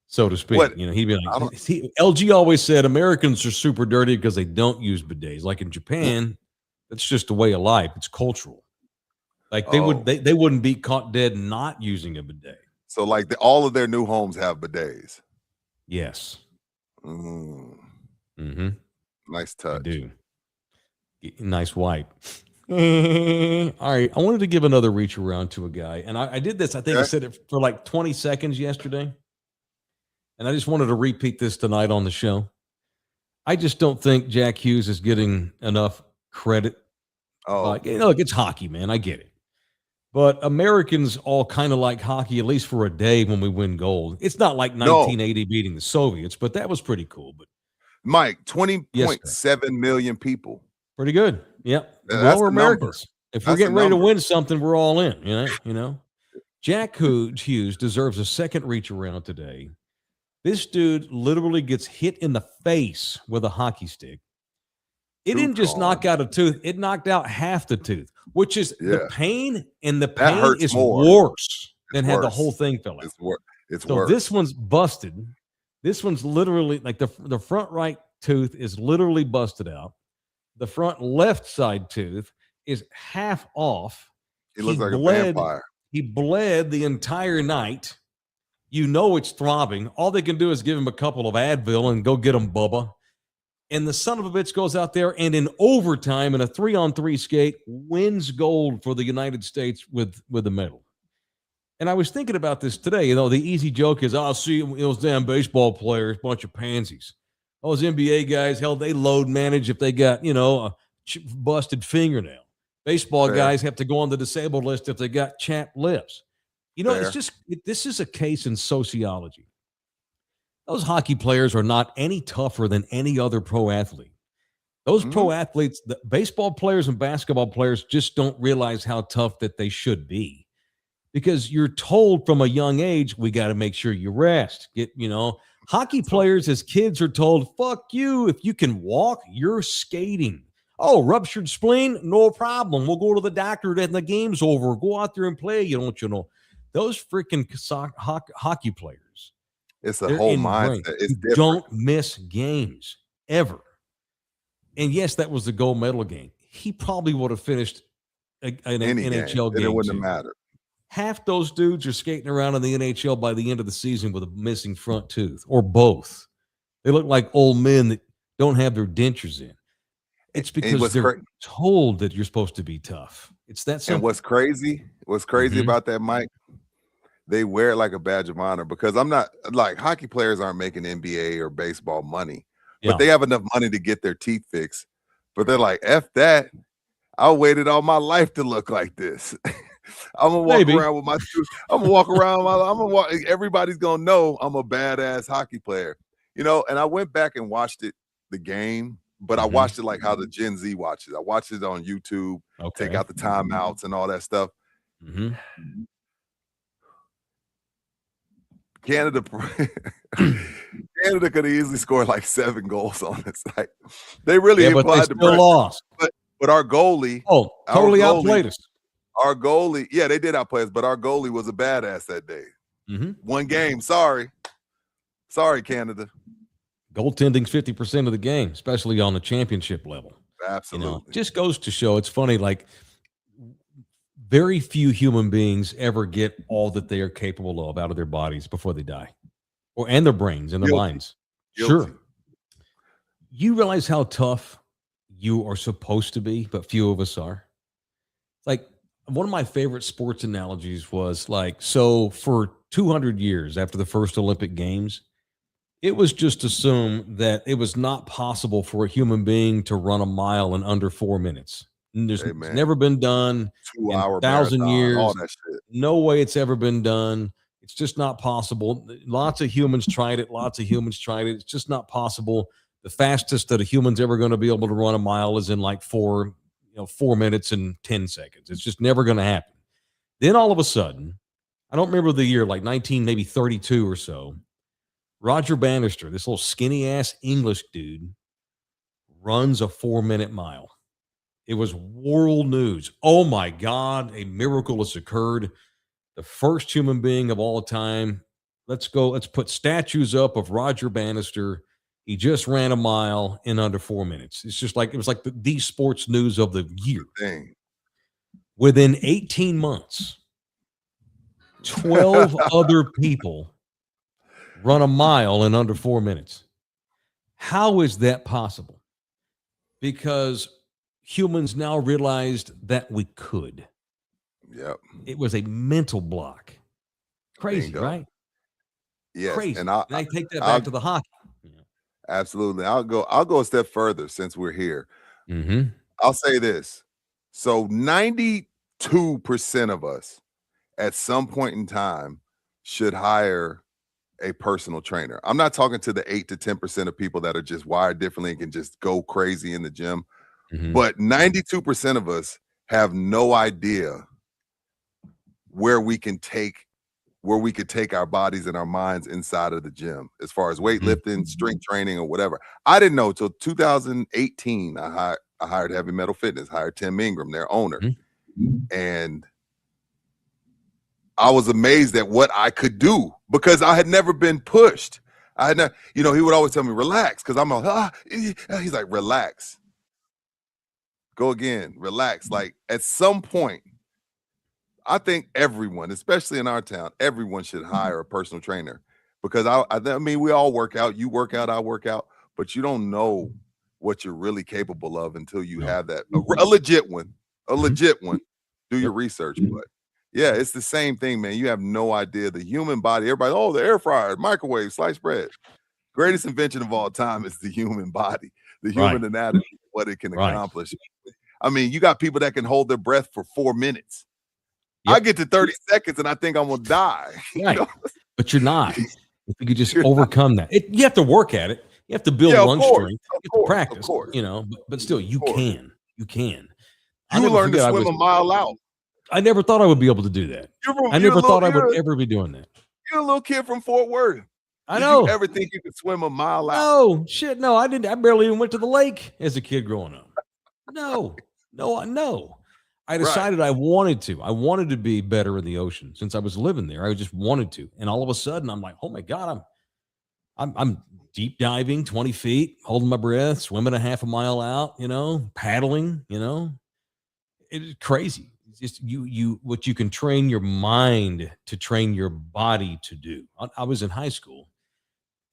so to speak. What? He'd be like, LG always said Americans are super dirty because they don't use bidets. Like in Japan, that's just a way of life. It's cultural. Like they wouldn't be caught dead not using a bidet. So like all of their new homes have bidets. Yes. Mm-hmm. Nice touch. I do. Nice wipe. All right. I wanted to give another reach around to a guy. And I did this. I think I said it for like 20 seconds yesterday. And I just wanted to repeat this tonight on the show. I just don't think Jack Hughes is getting enough credit. Look, it's hockey, man. I get it. But Americans all kind of like hockey, at least for a day when we win gold. It's not like 1980 beating the Soviets, but that was pretty cool. But Mike, 20.7 million people. Pretty good. Yep. Well, we're Americans. If we're getting ready to win something, we're all in. You know. Jack Hughes deserves a second reach around today. This dude literally gets hit in the face with a hockey stick. It didn't just knock out a tooth; it knocked out half the tooth, which is the pain, and the pain is worse than had the whole thing fell out. It's so worse. This one's busted. This one's literally like the front right tooth is literally busted out. The front left side tooth is half off. He looks like a vampire. He bled the entire night. It's throbbing. All they can do is give him a couple of Advil and go get him, Bubba. And the son of a bitch goes out there and in overtime in a 3-on-3 skate wins gold for the United States with a medal. And I was thinking about this today. The easy joke is, see those damn baseball players, bunch of pansies. Those NBA guys, hell, they load manage if they got, a busted fingernail. Baseball guys have to go on the disabled list if they got chapped lips. This is a case in sociology. Those hockey players are not any tougher than any other pro athlete. Those pro athletes, the baseball players and basketball players just don't realize how tough that they should be. Because you're told from a young age, we got to make sure you rest. Hockey players as kids are told, fuck you. If you can walk, you're skating. Oh, ruptured spleen? No problem. We'll go to the doctor and the game's over. Go out there and play. Those freaking hockey players. It's a whole mindset. It's different. Don't miss games ever. And yes, that was the gold medal game. He probably would have finished an NHL game. It wouldn't have mattered. Half those dudes are skating around in the NHL by the end of the season with a missing front tooth or both. They look like old men that don't have their dentures in. It's because they're told that you're supposed to be tough. It's that simple. And what's crazy about that, Mike, they wear it like a badge of honor, because I'm not like hockey players aren't making NBA or baseball money, but they have enough money to get their teeth fixed. But they're like, F that. I waited all my life to look like this. I'm gonna walk around with my tooth. I'm gonna walk around. Everybody's gonna know I'm a badass hockey player, And I went back and watched the game, but I watched it like how the Gen Z watches. I watched it on YouTube. Take out the timeouts and all that stuff. Canada could have easily scored like 7 goals on this. Like they really applied the pressure. Lost. But our goalie, totally outplayed us. Our goalie, they did outplay us, but our goalie was a badass that day. One game, sorry, Canada. Goaltending's 50% of the game, especially on the championship level. Absolutely, just goes to show. It's funny, like very few human beings ever get all that they are capable of out of their bodies before they die, and their brains and their minds. Sure, you realize how tough you are supposed to be, but few of us are. Like one of my favorite sports analogies was so for 200 years after the first Olympic Games, it was just assumed that it was not possible for a human being to run a mile in under 4 minutes. It's never been done 2 hour in 1,000 marathon, years. all that shit. No way it's ever been done. It's just not possible. Lots of humans tried it. It's just not possible. The fastest that a human's ever going to be able to run a mile is in 4 minutes and 10 seconds. It's just never going to happen. Then all of a sudden, I don't remember the year, like 1932 or so, Roger Bannister, this little skinny ass English dude, runs a 4-minute mile. It was world news. Oh my God, a miracle has occurred. The first human being of all time let's put statues up of Roger Bannister. He just ran a mile in under 4 minutes. It's just like, it was like the sports news of the year. Dang. Within 18 months, 12 other people run a mile in under 4 minutes. How is that possible? Because humans now realized that we could. Yep. It was a mental block. Crazy, Bingo. right? Yes. Crazy. And I take that back to the hockey. Absolutely. I'll go a step further since we're here. Mm-hmm. I'll say this. So 92% of us at some point in time should hire a personal trainer. I'm not talking to the 8 to 10% of people that are just wired differently and can just go crazy in the gym. Mm-hmm. But 92% of us have no idea where we could take our bodies and our minds inside of the gym as far as weightlifting, strength training, or whatever. I didn't know till 2018. I hired Heavy Metal Fitness, hired Tim Ingram, their owner. And I was amazed at what I could do because I had never been pushed. I had not, he would always tell me, relax, because I'm like, he's like, relax. Go again, relax. Like at some point, I think everyone, especially in our town, everyone should hire a personal trainer because I mean, we all work out. You work out, I work out, but you don't know what you're really capable of until you have that a legit one. Do your research, but yeah, it's the same thing, man. You have no idea the human body. Everybody, the air fryer, microwave, sliced bread. Greatest invention of all time is the human body, the human anatomy, what it can accomplish. I mean, you got people that can hold their breath for 4 minutes. Yep. I get to 30 seconds and I think I'm gonna die. Right. But you're not. If you could just overcome that. You have to work at it. You have to build lunch strength. You have to practice, but still you can. You can. You learn to swim a mile out. I never thought I would be able to do that. I never thought I would ever be doing that. You're a little kid from Fort Worth. I know. Did you ever think you could swim a mile out? No, shit. No, I didn't. I barely even went to the lake as a kid growing up. No. I decided I wanted to. I wanted to be better in the ocean since I was living there. I just wanted to. And all of a sudden I'm like, oh my God, I'm deep diving 20 feet, holding my breath, swimming a half a mile out, paddling, it's crazy. It's just what you can train your mind to train your body to do. I was in high school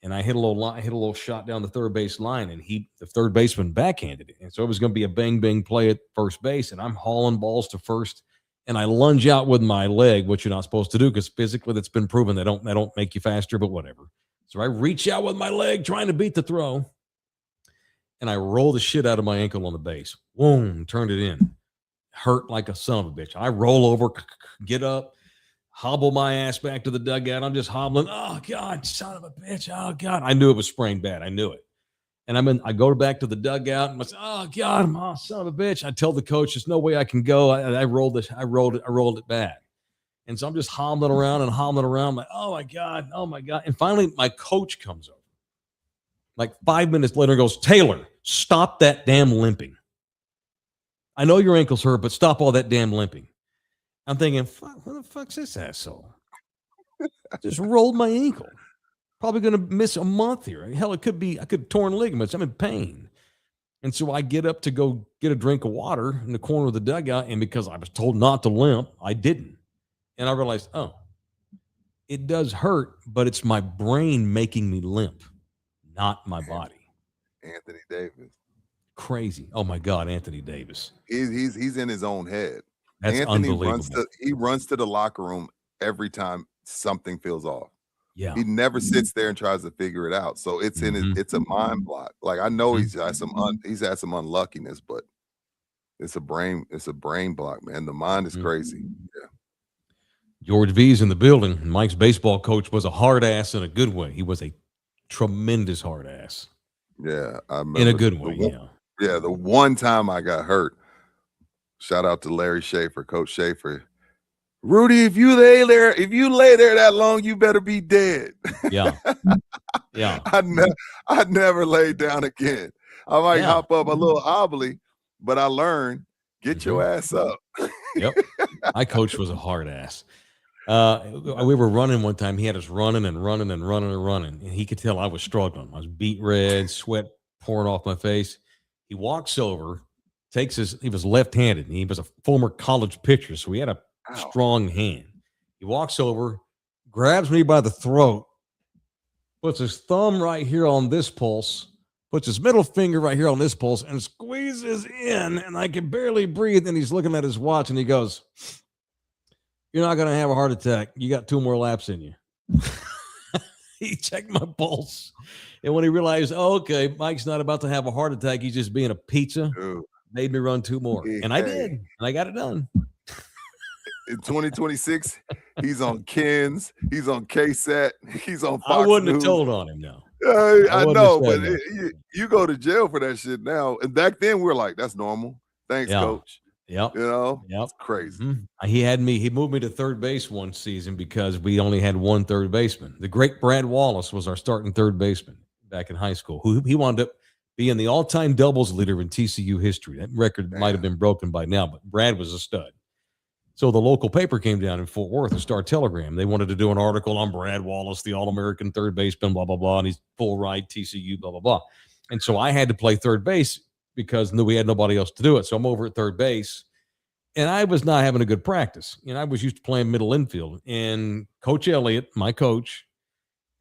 and I hit a little shot down the third base line, and the third baseman backhanded it. And so it was going to be a bang, bang play at first base. And I'm hauling balls to first, and I lunge out with my leg, which you're not supposed to do because physically that's been proven. They don't make you faster, but whatever. So I reach out with my leg trying to beat the throw, and I roll the shit out of my ankle on the base. Boom, turned it in. Hurt like a son of a bitch. I roll over, get up, hobble my ass back to the dugout. I'm just hobbling. Oh, God, son of a bitch. Oh, God. I knew it was sprained bad. I knew it. And I go back to the dugout and I say, oh, God, son of a bitch. I tell the coach, there's no way I can go. I rolled it back. And so I'm just hobbling around. I'm like, oh, my God. And finally, my coach comes over. Like 5 minutes later, goes, Taylor, stop that damn limping. I know your ankle's hurt, but stop all that damn limping. I'm thinking, fuck, who the fuck's this asshole? I just rolled my ankle. Probably going to miss a month here. Hell, I could have torn ligaments. I'm in pain. And so I get up to go get a drink of water in the corner of the dugout. And because I was told not to limp, I didn't. And I realized, it does hurt, but it's my brain making me limp, not my body. Anthony Davis. Crazy. Oh my God, Anthony Davis. He's in his own head. That's Anthony unbelievable. He runs to the locker room every time something feels off. Yeah. He never sits there and tries to figure it out. So it's it's a mind block. Like I know he's had some unluckiness, but it's a brain block, man. The mind is crazy. Yeah. George V's in the building. Mike's baseball coach was a hard ass in a good way. He was a tremendous hard ass. Yeah, I remember in a good way. Yeah, the one time I got hurt. Shout out to Larry Schaefer, Coach Schaefer. Rudy, if you lay there that long, you better be dead. Yeah. Yeah. I never laid down again. I might hop up a little hobbly, but I learned, get your ass up. Yep. My coach was a hard ass. We were running one time. He had us running, and he could tell I was struggling. I was beat red, sweat pouring off my face. He walks over, he was left-handed, and he was a former college pitcher, so he had a strong hand. He walks over, grabs me by the throat, puts his thumb right here on this pulse, puts his middle finger right here on this pulse, and squeezes in, and I can barely breathe. And he's looking at his watch, and he goes, "You're not going to have a heart attack. You got 2 more laps in you." He checked my pulse, and when he realized, okay, Mike's not about to have a heart attack, he's just being a pizza, made me run 2 more. And I did, and I got it done. In 2026, he's on Ken's, he's on KSAT, he's on Fox I wouldn't News. have told on him, no. I know, but you go to jail for that shit now. And back then, we were like, that's normal. Thanks, coach. Yep. You know, yep. It's crazy. Mm-hmm. He moved me to third base one season because we only had 1 third baseman. The great Brad Wallace was our starting third baseman back in high school, who he wound up being the all-time doubles leader in TCU history. That record might have been broken by now, but Brad was a stud. So the local paper came down in Fort Worth, the Star-Telegram. They wanted to do an article on Brad Wallace, the All-American third baseman, blah, blah, blah, and he's full ride TCU, blah, blah, blah. And so I had to play third base because we had nobody else to do it. So I'm over at third base, and I was not having a good practice. I was used to playing middle infield. And Coach Elliott, my coach,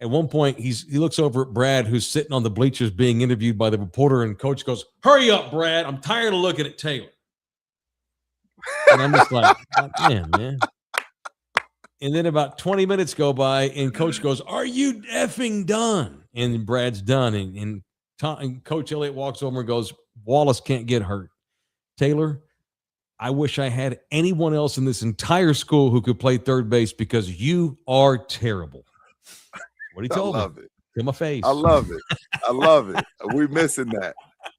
at one point, he looks over at Brad, who's sitting on the bleachers being interviewed by the reporter, and Coach goes, "Hurry up, Brad. I'm tired of looking at Taylor." And I'm just like, man. And then about 20 minutes go by, and Coach goes, "Are you effing done?" And Brad's done. And Coach Elliott walks over and goes, "Wallace can't get hurt. Taylor, I wish I had anyone else in this entire school who could play third base because you are terrible." What he told me. I love it. To my face. I love it. I love it. We're missing that.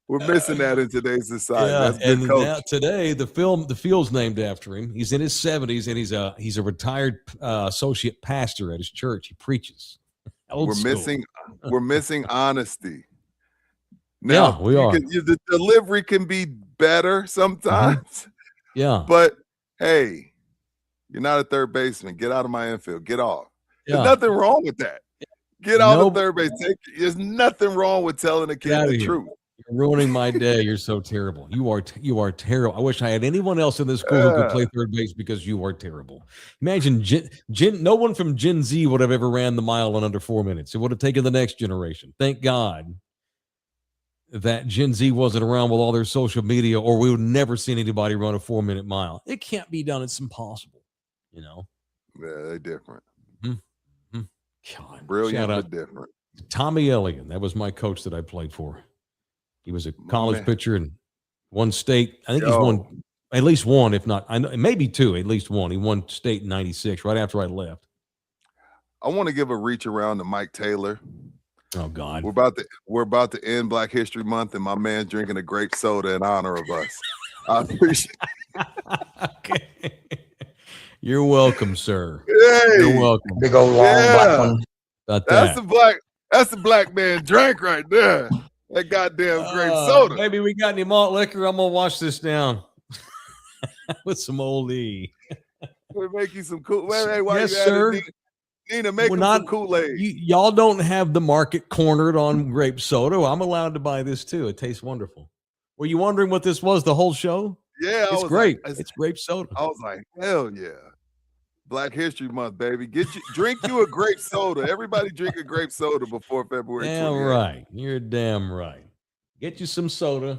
We're missing that in today's society. Yeah, that's good, and coach. now today the field's named after him. He's in his 70s, and he's a retired associate pastor at his church. He preaches. We're missing honesty. Now, yeah, we are. The delivery can be better sometimes. Mm-hmm. Yeah, but hey, you're not a third baseman. Get out of my infield. Get off. Yeah. There's nothing wrong with that. Get out of third base. There's nothing wrong with telling a kid the truth. You're ruining my day. You're so terrible. You are terrible. I wish I had anyone else in this school who could play third base because you are terrible. Imagine no one from Gen Z would have ever ran the mile in under 4 minutes. It would have taken the next generation. Thank God that Gen Z wasn't around with all their social media, or we would never seen anybody run a 4-minute mile. It can't be done. It's impossible. Yeah, they're different. Mm-hmm. God, brilliant, but different. Tommy Elliott, that was my coach that I played for. He was a college pitcher in one state. I think he's won at least one, if not, I know maybe 2, at least one. He won state in '96, right after I left. I want to give a reach around to Mike Taylor. Oh God, we're about to end Black History Month, and my man's drinking a grape soda in honor of us. I appreciate it. Okay. You're welcome, sir. Hey, you're welcome. Big old long black one. That's the black man drink right there. That goddamn grape soda. Maybe we got any malt liquor. I'm gonna wash this down with some Old E. We'll make you some cool. Hey, why yes, you sir. Nina, make them some Kool-Aid. Y'all don't have the market cornered on grape soda. I'm allowed to buy this too. It tastes wonderful. Were you wondering what this was the whole show? Yeah, it's great. It's grape soda. I was like, hell yeah. Black History Month, baby. Drink you a grape soda. Everybody drink a grape soda before February 28th. Damn right. You're damn right. Get you some soda,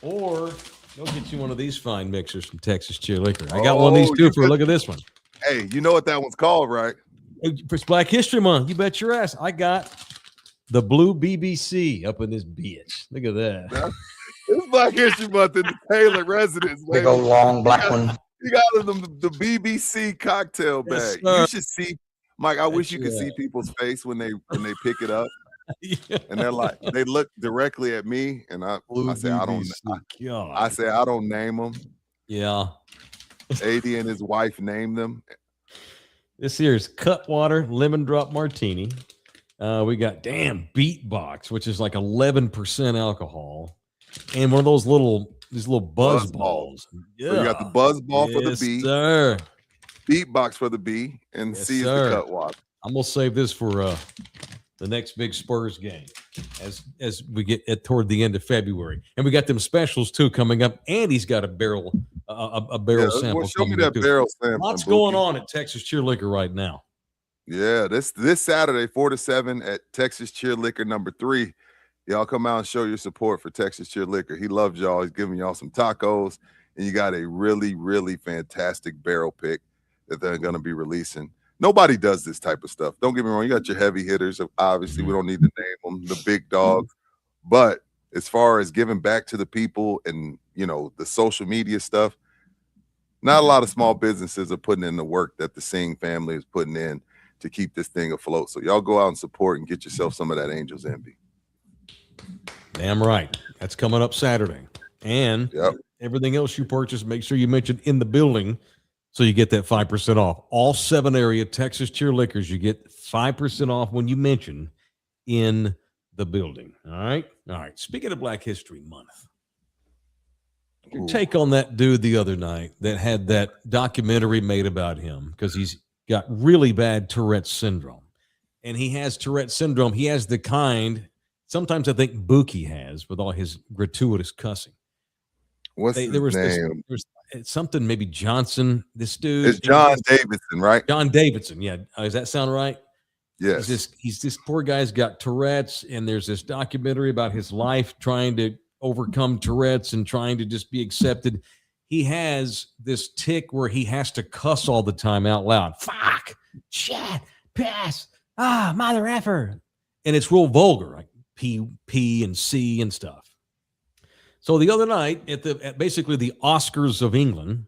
or go get you one of these fine mixers from Texas Cheer Liquor. I got one of these too for look at this one. Hey, you know what that one's called, right? It's Black History Month. You bet your ass. I got the blue BBC up in this bitch. Look at that. It's Black History Month in the Taylor residence. Big old long black one. You got the BBC cocktail bag. Yes, you should see, Mike. I wish you could see people's face when they pick it up, and they're like, they look directly at me, and I say I don't name them. Yeah, AD and his wife named them. This here is Cutwater Lemon Drop Martini. We got Beatbox, which is like 11% alcohol, and one of those little buzz balls. Yeah, so you got the buzz ball for the beat. Sir. beatbox for the B, and Yes, C is sir. the cut water. I'm gonna save this for the next big Spurs game as we get toward the end of February, and we got them specials too coming up. And he's got a barrel sample Well, show me coming that up too. barrel sample. Lots going on at Texas Cheer Liquor right now. Yeah, this Saturday, 4 to 7 at Texas Cheer Liquor number 3. Y'all come out and show your support for Texas Cheer Liquor. He loves y'all. He's giving y'all some tacos, and you got a really, really fantastic barrel pick that they're going to be releasing. Nobody does this type of stuff. Don't get me wrong. You got your heavy hitters. Obviously, we don't need to name them, the big dogs. But as far as giving back to the people and, the social media stuff, not a lot of small businesses are putting in the work that the Singh family is putting in to keep this thing afloat. So y'all go out and support and get yourself some of that Angels Envy. Damn right. That's coming up Saturday. And everything else you purchase, make sure you mention in the building so you get that 5% off. All 7 area Texas Cheer Liquors, you get 5% off when you mention in the building. All right? All right. Speaking of Black History Month, your take on that dude the other night that had that documentary made about him because he's got really bad Tourette syndrome. And he has Tourette syndrome. He has the kind, sometimes I think Buki has, with all his gratuitous cussing. What's his name? There's something, maybe Johnson. This dude. It's John Davidson, right? John Davidson, yeah. Does that sound right? Yes. He's this poor guy's got Tourette's, and there's this documentary about his life trying to overcome Tourette's and trying to just be accepted. He has this tick where he has to cuss all the time out loud. Fuck, shit, piss, mother effer. And it's real vulgar, like P and C and stuff. So the other night at basically the Oscars of England,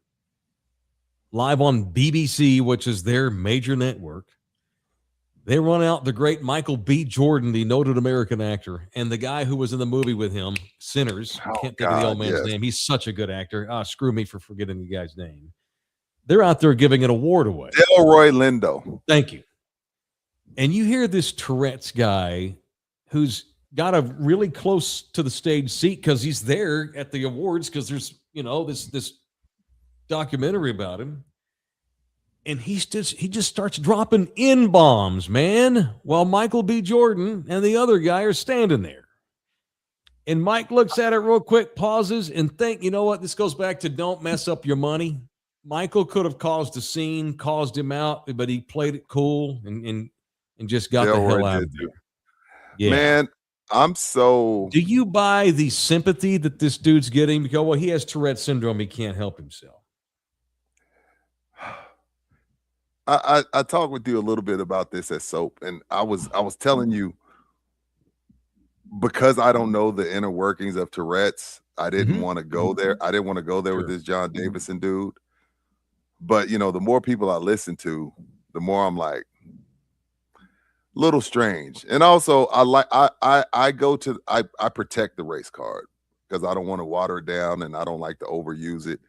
live on BBC, which is their major network, they run out the great Michael B. Jordan, the noted American actor, and the guy who was in the movie with him, Sinners. I can't think of the old man's name. He's such a good actor. Screw me for forgetting the guy's name. They're out there giving an award away. Delroy Lindo. Thank you. And you hear this Tourette's guy who's got a really close to the stage seat because he's there at the awards because there's, this documentary about him. And he just starts dropping N-bombs, man, while Michael B. Jordan and the other guy are standing there. And Mike looks at it real quick, pauses, and think, you know what? This goes back to don't mess up your money. Michael could have caused a scene, caused him out, but he played it cool and just got the hell out of there. Yeah. Man, Do you buy the sympathy that this dude's getting? Because, well, he has Tourette syndrome. He can't help himself. I talked with you a little bit about this at Soap, and I was telling you, because I don't know the inner workings of Tourette's, I didn't want to go there. I didn't want to go there with this John Davidson dude. But the more people I listen to, the more I'm like, little strange. And also I protect the race card because I don't want to water it down and I don't like to overuse it.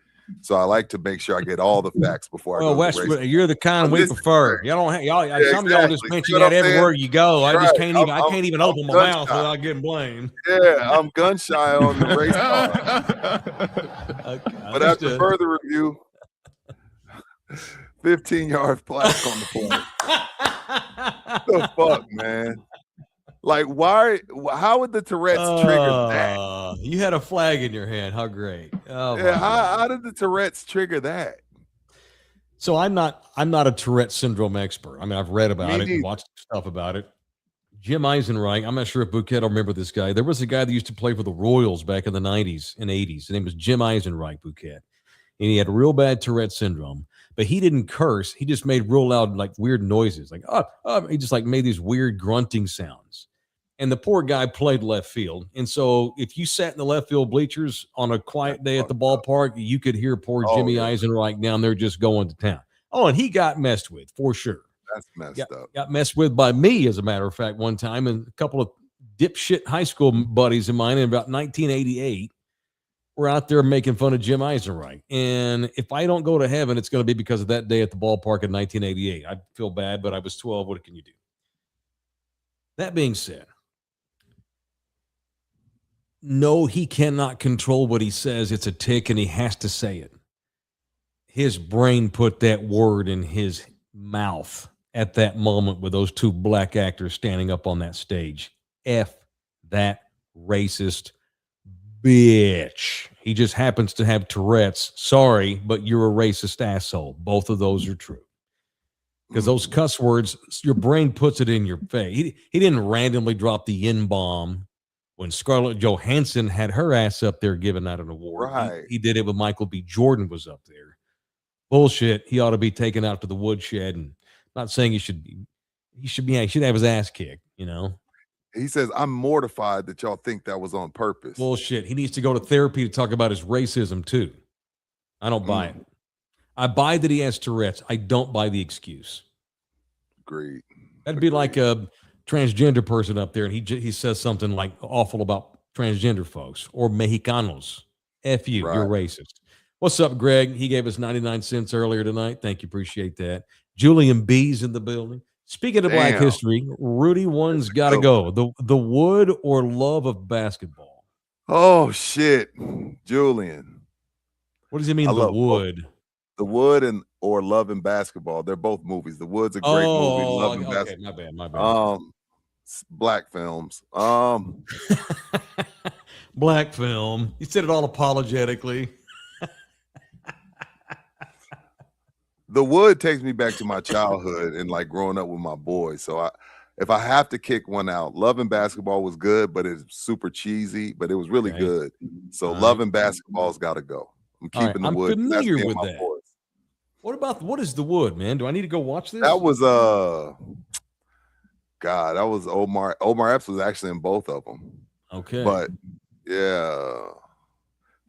So I like to make sure I get all the facts before I go. Westwood, you're the kind we prefer. Y'all don't some of y'all just mention that everywhere you go. I just can't even. I can't even open my mouth without getting blamed. Yeah, I'm gun shy on the race car. But after further review, 15-yard flag on the play. The fuck, man. Like, why? How would the Tourette's trigger that? You had a flag in your hand. How great! Oh, yeah, how did the Tourette's trigger that? So I'm not a Tourette syndrome expert. I mean, I've read about it and watched stuff about it. Jim Eisenreich. I'm not sure if Bouquet will remember this guy. There was a guy that used to play for the Royals back in the 90s and 80s. His name was Jim Eisenreich Bouquet, and he had real bad Tourette syndrome. But he didn't curse. He just made real loud, like weird noises. Like, he just like made these weird grunting sounds. And the poor guy played left field. And so if you sat in the left field bleachers on a quiet day at the ballpark, you could hear poor Jimmy Eisenreich down there just going to town. Oh, and he got messed with for sure. That's messed up. Got messed with by me, as a matter of fact, one time. And a couple of dipshit high school buddies of mine in about 1988 were out there making fun of Jim Eisenreich. And if I don't go to heaven, it's going to be because of that day at the ballpark in 1988. I feel bad, but I was 12. What can you do? That being said, no, he cannot control what he says. It's a tick, and he has to say it. his brain put that word in his mouth at that moment with those two black actors standing up on that stage. F that racist bitch. He just happens to have Tourette's. Sorry, but you're a racist asshole. Both of those are true. Because those cuss words, your brain puts it in your face. He didn't randomly drop the N-bomb when Scarlett Johansson had her ass up there giving out an award. Right. He did it when Michael B. Jordan was up there. Bullshit. He ought to be taken out to the woodshed. And not saying he should have his ass kicked, you know. He says, I'm mortified that y'all think that was on purpose. Bullshit. He needs to go to therapy to talk about his racism too. I don't buy it. I buy that he has Tourette's. I don't buy the excuse. Agreed. That'd be like a transgender person up there, and he says something like awful about transgender folks or Mexicanos. F you, you're racist. What's up, Greg? He gave us 99 cents earlier tonight. Thank you. Appreciate that. Julian B's in the building. Speaking of Black history, Rudy one's got to go. The wood or love of basketball? Oh, shit. Julian. What does he mean, the wood? Both. The Wood or Love and Basketball. They're both movies. The Wood's a great movie. Love and Basketball. My bad. Black films. Black film. You said it all apologetically. The Wood takes me back to my childhood and like growing up with my boys. So if I have to kick one out, Love and Basketball was good, but it's super cheesy, but it was really good. So Love and Basketball's got to go. I'm keeping the Wood. I'm familiar with that. Boys. What is the Wood, man? Do I need to go watch this? That was that was Omar. Omar Epps was actually in both of them. Okay. But yeah.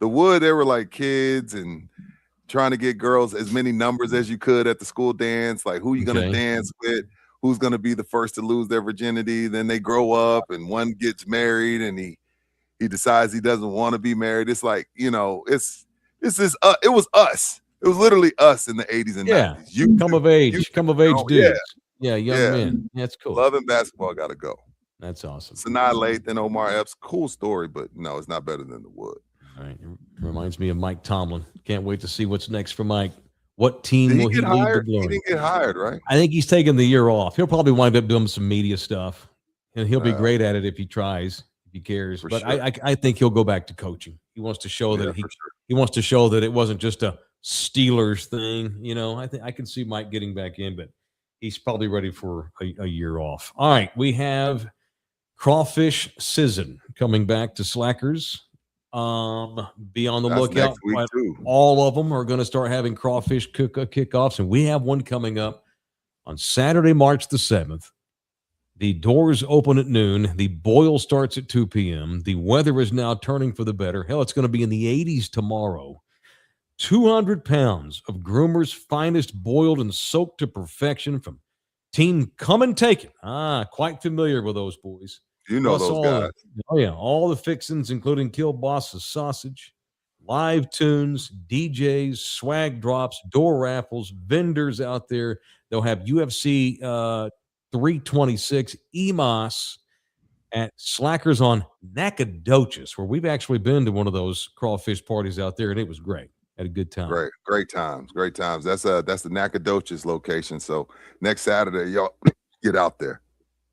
The Wood, they were like kids and trying to get girls as many numbers as you could at the school dance, like who you gonna dance with, who's gonna be the first to lose their virginity. Then they grow up and one gets married and he decides he doesn't want to be married. It's like, you know, it was us. It was literally us in the 80s and 90s. You come of age dudes. Yeah, young men. That's cool. Love and Basketball got to go. That's awesome. Sanaa Lathan, Omar Epps, cool story, but no, it's not better than The Wood. All right. It reminds me of Mike Tomlin. Can't wait to see what's next for Mike. What team will he lead the glory? He didn't get hired, right? I think he's taking the year off. He'll probably wind up doing some media stuff, and he'll be great at it if he tries, if he cares. But sure. I think he'll go back to coaching. He wants to show that he wants to show that it wasn't just a Steelers thing. You know, I think I can see Mike getting back in, but he's probably ready for a year off. All right, we have crawfish season coming back to Slackers. Be on the lookout. All of them are going to start having crawfish kickoffs, and we have one coming up on Saturday, March the 7th. The doors open at noon. The boil starts at 2 p.m. The weather is now turning for the better. Hell, it's going to be in the 80s tomorrow. 200 pounds of Groomer's finest boiled and soaked to perfection from Team Come and Take It. Quite familiar with those boys. You know those guys. All the fixings, including Kill Boss's sausage, live tunes, DJs, swag drops, door raffles, vendors out there. They'll have UFC 326 EMOS at Slackers on Nacogdoches, where we've actually been to one of those crawfish parties out there, and it was great. Had a good time. Great times. That's the Nacogdoches location. So next Saturday, y'all get out there.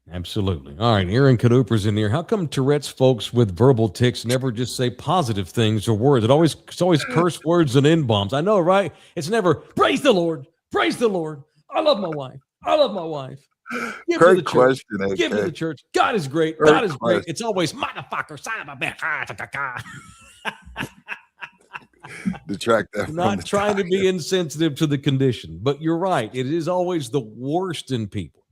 Absolutely. All right, Aaron Cooper's in here. How come Tourette's folks with verbal tics never just say positive things or words? It's always curse words and N-bombs. I know, right? It's never praise the Lord. Praise the Lord. I love my wife. Give Great question. Give to the church. God is great. God is great. It's always motherfucker, son of a bitch. Detract that. Not trying to be insensitive to the condition, but you're right. It is always the worst in people.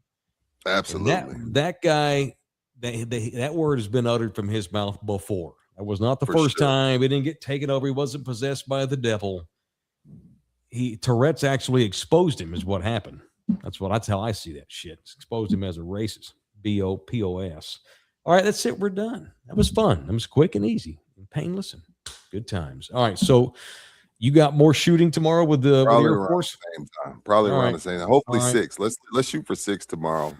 Absolutely. That guy, that word has been uttered from his mouth before. That was not the first time. He didn't get taken over. He wasn't possessed by the devil. Tourette's actually exposed him is what happened. That's how I see that shit. It's exposed him as a racist. BOPOS. All right, that's it. We're done. That was fun. That was quick and easy and painless and good times. All right, so you got more shooting tomorrow with the Air Force? Same time. Probably around the same time. Hopefully 6. Let's shoot for 6 tomorrow.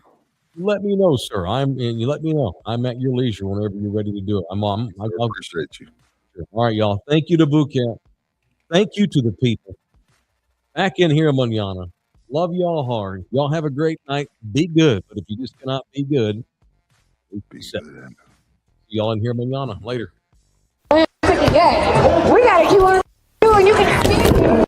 Let me know, sir. You let me know. I'm at your leisure whenever you're ready to do it. I appreciate you. All right, y'all. Thank you to Boot Camp. Thank you to the people. Back in here mañana. Love y'all hard. Y'all have a great night. Be good. But if you just cannot be good, Be see good. y'all in here mañana. Later. We gotta keep on doing. You can.